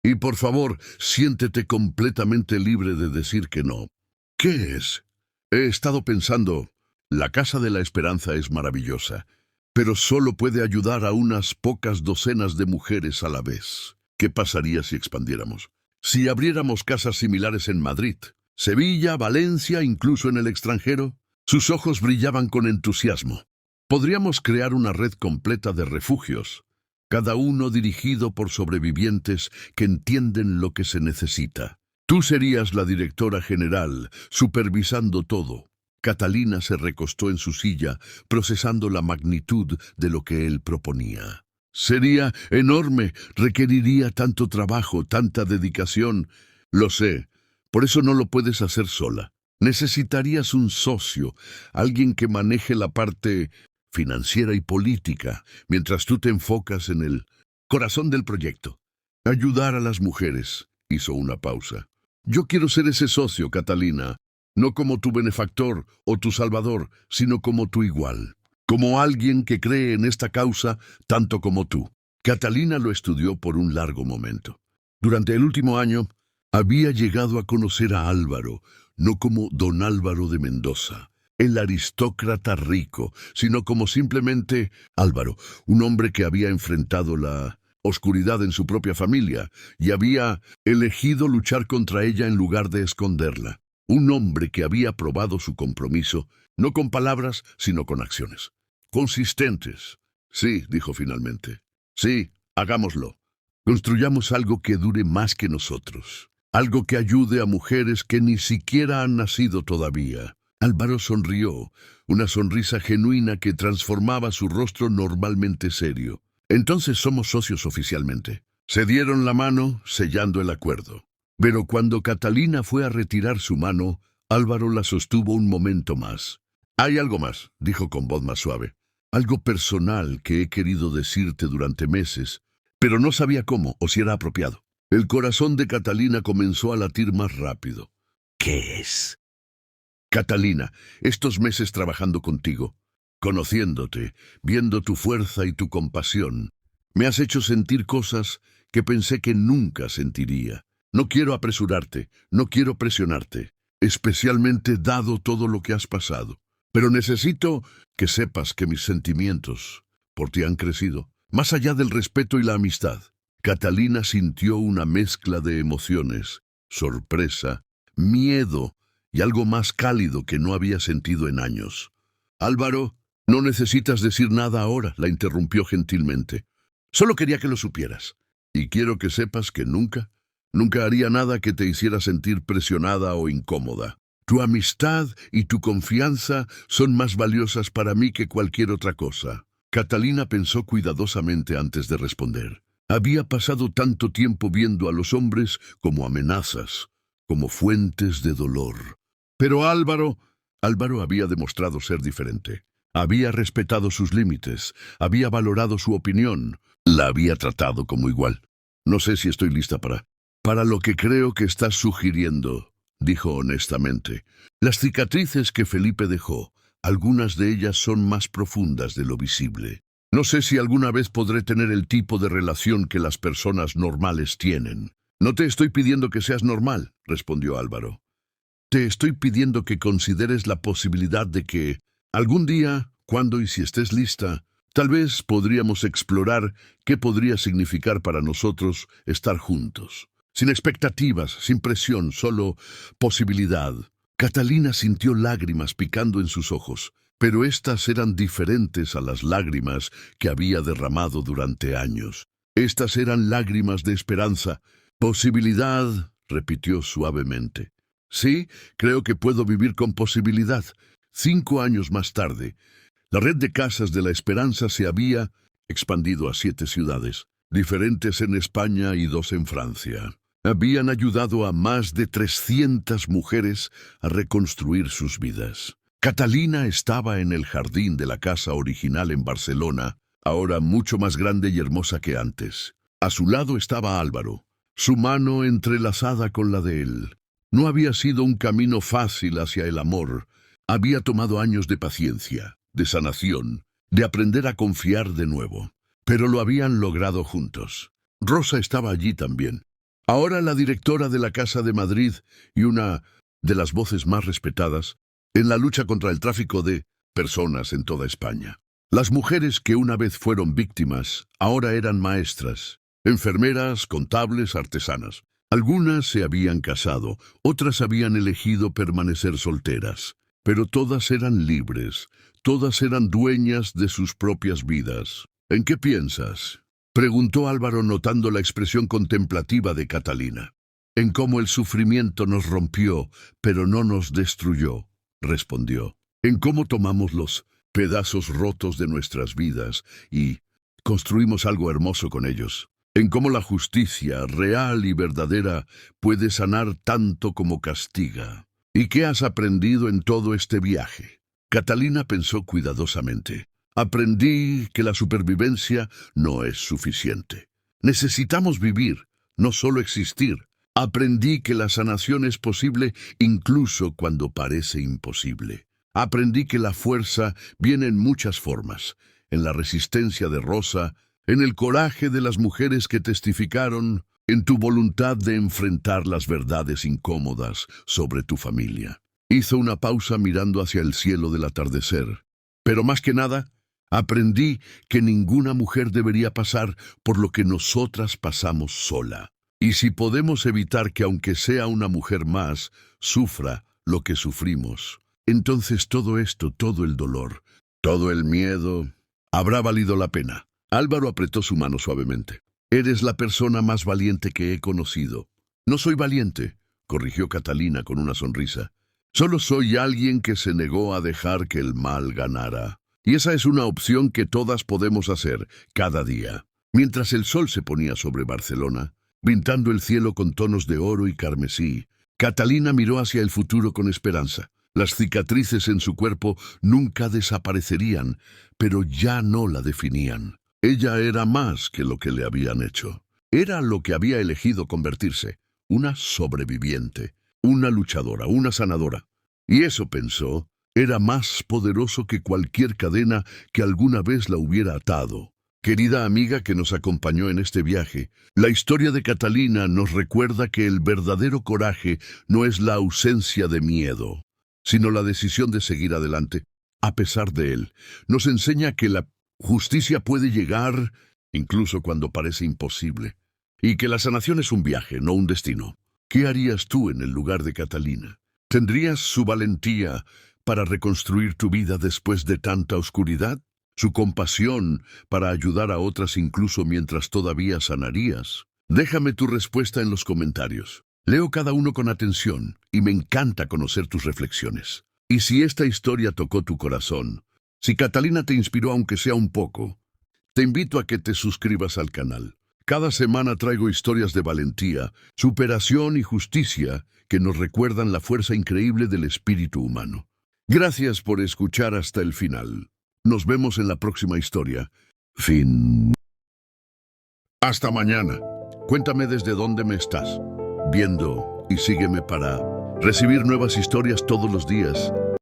Y por favor, siéntete completamente libre de decir que no. ¿Qué es? He estado pensando, la Casa de la Esperanza es maravillosa, pero solo puede ayudar a unas pocas docenas de mujeres a la vez. ¿Qué pasaría si expandiéramos? Si abriéramos casas similares en Madrid, Sevilla, Valencia, incluso en el extranjero. Sus ojos brillaban con entusiasmo. Podríamos crear una red completa de refugios, cada uno dirigido por sobrevivientes que entienden lo que se necesita. Tú serías la directora general, supervisando todo. Catalina se recostó en su silla, procesando la magnitud de lo que él proponía. Sería enorme, requeriría tanto trabajo, tanta dedicación. Lo sé, por eso no lo puedes hacer sola. Necesitarías un socio, alguien que maneje la parte financiera y política, mientras tú te enfocas en el corazón del proyecto. Ayudar a las mujeres. Hizo una pausa. Yo quiero ser ese socio, Catalina, no como tu benefactor o tu salvador, sino como tu igual. Como alguien que cree en esta causa tanto como tú. Catalina lo estudió por un largo momento. Durante el último año, había llegado a conocer a Álvaro, no como don Álvaro de Mendoza, el aristócrata rico, sino como simplemente Álvaro, un hombre que había enfrentado la oscuridad en su propia familia y había elegido luchar contra ella en lugar de esconderla. Un hombre que había probado su compromiso, no con palabras, sino con acciones. Consistentes. Sí, dijo finalmente. Sí, hagámoslo. Construyamos algo que dure más que nosotros. Algo que ayude a mujeres que ni siquiera han nacido todavía. Álvaro sonrió, una sonrisa genuina que transformaba su rostro normalmente serio. Entonces somos socios oficialmente. Se dieron la mano, sellando el acuerdo. Pero cuando Catalina fue a retirar su mano, Álvaro la sostuvo un momento más. Hay algo más, dijo con voz más suave. Algo personal que he querido decirte durante meses, pero no sabía cómo o si era apropiado. El corazón de Catalina comenzó a latir más rápido. ¿Qué es? Catalina, estos meses trabajando contigo, conociéndote, viendo tu fuerza y tu compasión, me has hecho sentir cosas que pensé que nunca sentiría. No quiero apresurarte, no quiero presionarte, especialmente dado todo lo que has pasado. Pero necesito que sepas que mis sentimientos por ti han crecido, más allá del respeto y la amistad. Catalina sintió una mezcla de emociones, sorpresa, miedo y algo más cálido que no había sentido en años. Álvaro, no necesitas decir nada ahora, la interrumpió gentilmente. Solo quería que lo supieras. Y quiero que sepas que nunca haría nada que te hiciera sentir presionada o incómoda. Tu amistad y tu confianza son más valiosas para mí que cualquier otra cosa. Catalina pensó cuidadosamente antes de responder. Había pasado tanto tiempo viendo a los hombres como amenazas, como fuentes de dolor. Pero Álvaro había demostrado ser diferente. Había respetado sus límites, había valorado su opinión, la había tratado como igual. No sé si estoy lista para lo que creo que estás sugiriendo, dijo honestamente. Las cicatrices que Felipe dejó, algunas de ellas son más profundas de lo visible. No sé si alguna vez podré tener el tipo de relación que las personas normales tienen. No te estoy pidiendo que seas normal, respondió Álvaro. Te estoy pidiendo que consideres la posibilidad de que, algún día, cuando y si estés lista, tal vez podríamos explorar qué podría significar para nosotros estar juntos. Sin expectativas, sin presión, solo posibilidad. Catalina sintió lágrimas picando en sus ojos, pero éstas eran diferentes a las lágrimas que había derramado durante años. Estas eran lágrimas de esperanza. Posibilidad, repitió suavemente. Sí, creo que puedo vivir con posibilidad. 5 años más tarde, la red de Casas de la Esperanza se había expandido a 7 ciudades, diferentes en España y 2 en Francia. Habían ayudado a más de 300 mujeres a reconstruir sus vidas. Catalina estaba en el jardín de la casa original en Barcelona, ahora mucho más grande y hermosa que antes. A su lado estaba Álvaro, su mano entrelazada con la de él. No había sido un camino fácil hacia el amor. Había tomado años de paciencia, de sanación, de aprender a confiar de nuevo. Pero lo habían logrado juntos. Rosa estaba allí también. Ahora la directora de la Casa de Madrid y una de las voces más respetadas en la lucha contra el tráfico de personas en toda España. Las mujeres que una vez fueron víctimas ahora eran maestras, enfermeras, contables, artesanas. Algunas se habían casado, otras habían elegido permanecer solteras, pero todas eran libres, todas eran dueñas de sus propias vidas. ¿En qué piensas?, preguntó Álvaro notando la expresión contemplativa de Catalina. En cómo el sufrimiento nos rompió, pero no nos destruyó, respondió. En cómo tomamos los pedazos rotos de nuestras vidas y construimos algo hermoso con ellos. En cómo la justicia, real y verdadera, puede sanar tanto como castiga. ¿Y qué has aprendido en todo este viaje? Catalina pensó cuidadosamente. Aprendí que la supervivencia no es suficiente. Necesitamos vivir, no solo existir. Aprendí que la sanación es posible incluso cuando parece imposible. Aprendí que la fuerza viene en muchas formas, en la resistencia de Rosa, en el coraje de las mujeres que testificaron, en tu voluntad de enfrentar las verdades incómodas sobre tu familia. Hizo una pausa mirando hacia el cielo del atardecer. Pero más que nada, aprendí que ninguna mujer debería pasar por lo que nosotras pasamos sola. Y si podemos evitar que aunque sea una mujer más, sufra lo que sufrimos, entonces todo esto, todo el dolor, todo el miedo, habrá valido la pena. Álvaro apretó su mano suavemente. Eres la persona más valiente que he conocido. No soy valiente, corrigió Catalina con una sonrisa. Solo soy alguien que se negó a dejar que el mal ganara. Y esa es una opción que todas podemos hacer cada día. Mientras el sol se ponía sobre Barcelona, pintando el cielo con tonos de oro y carmesí, Catalina miró hacia el futuro con esperanza. Las cicatrices en su cuerpo nunca desaparecerían, pero ya no la definían. Ella era más que lo que le habían hecho. Era lo que había elegido convertirse, una sobreviviente, una luchadora, una sanadora. Y eso, pensó, era más poderoso que cualquier cadena que alguna vez la hubiera atado. Querida amiga que nos acompañó en este viaje, la historia de Catalina nos recuerda que el verdadero coraje no es la ausencia de miedo, sino la decisión de seguir adelante, a pesar de él. Nos enseña que la justicia puede llegar incluso cuando parece imposible, y que la sanación es un viaje, no un destino. ¿Qué harías tú en el lugar de Catalina? ¿Tendrías su valentía para reconstruir tu vida después de tanta oscuridad? ¿Su compasión para ayudar a otras incluso mientras todavía sanarías? Déjame tu respuesta en los comentarios. Leo cada uno con atención y me encanta conocer tus reflexiones. Y si esta historia tocó tu corazón, si Catalina te inspiró aunque sea un poco, te invito a que te suscribas al canal. Cada semana traigo historias de valentía, superación y justicia que nos recuerdan la fuerza increíble del espíritu humano. Gracias por escuchar hasta el final. Nos vemos en la próxima historia. Fin. Hasta mañana. Cuéntame desde dónde me estás viendo y sígueme para recibir nuevas historias todos los días.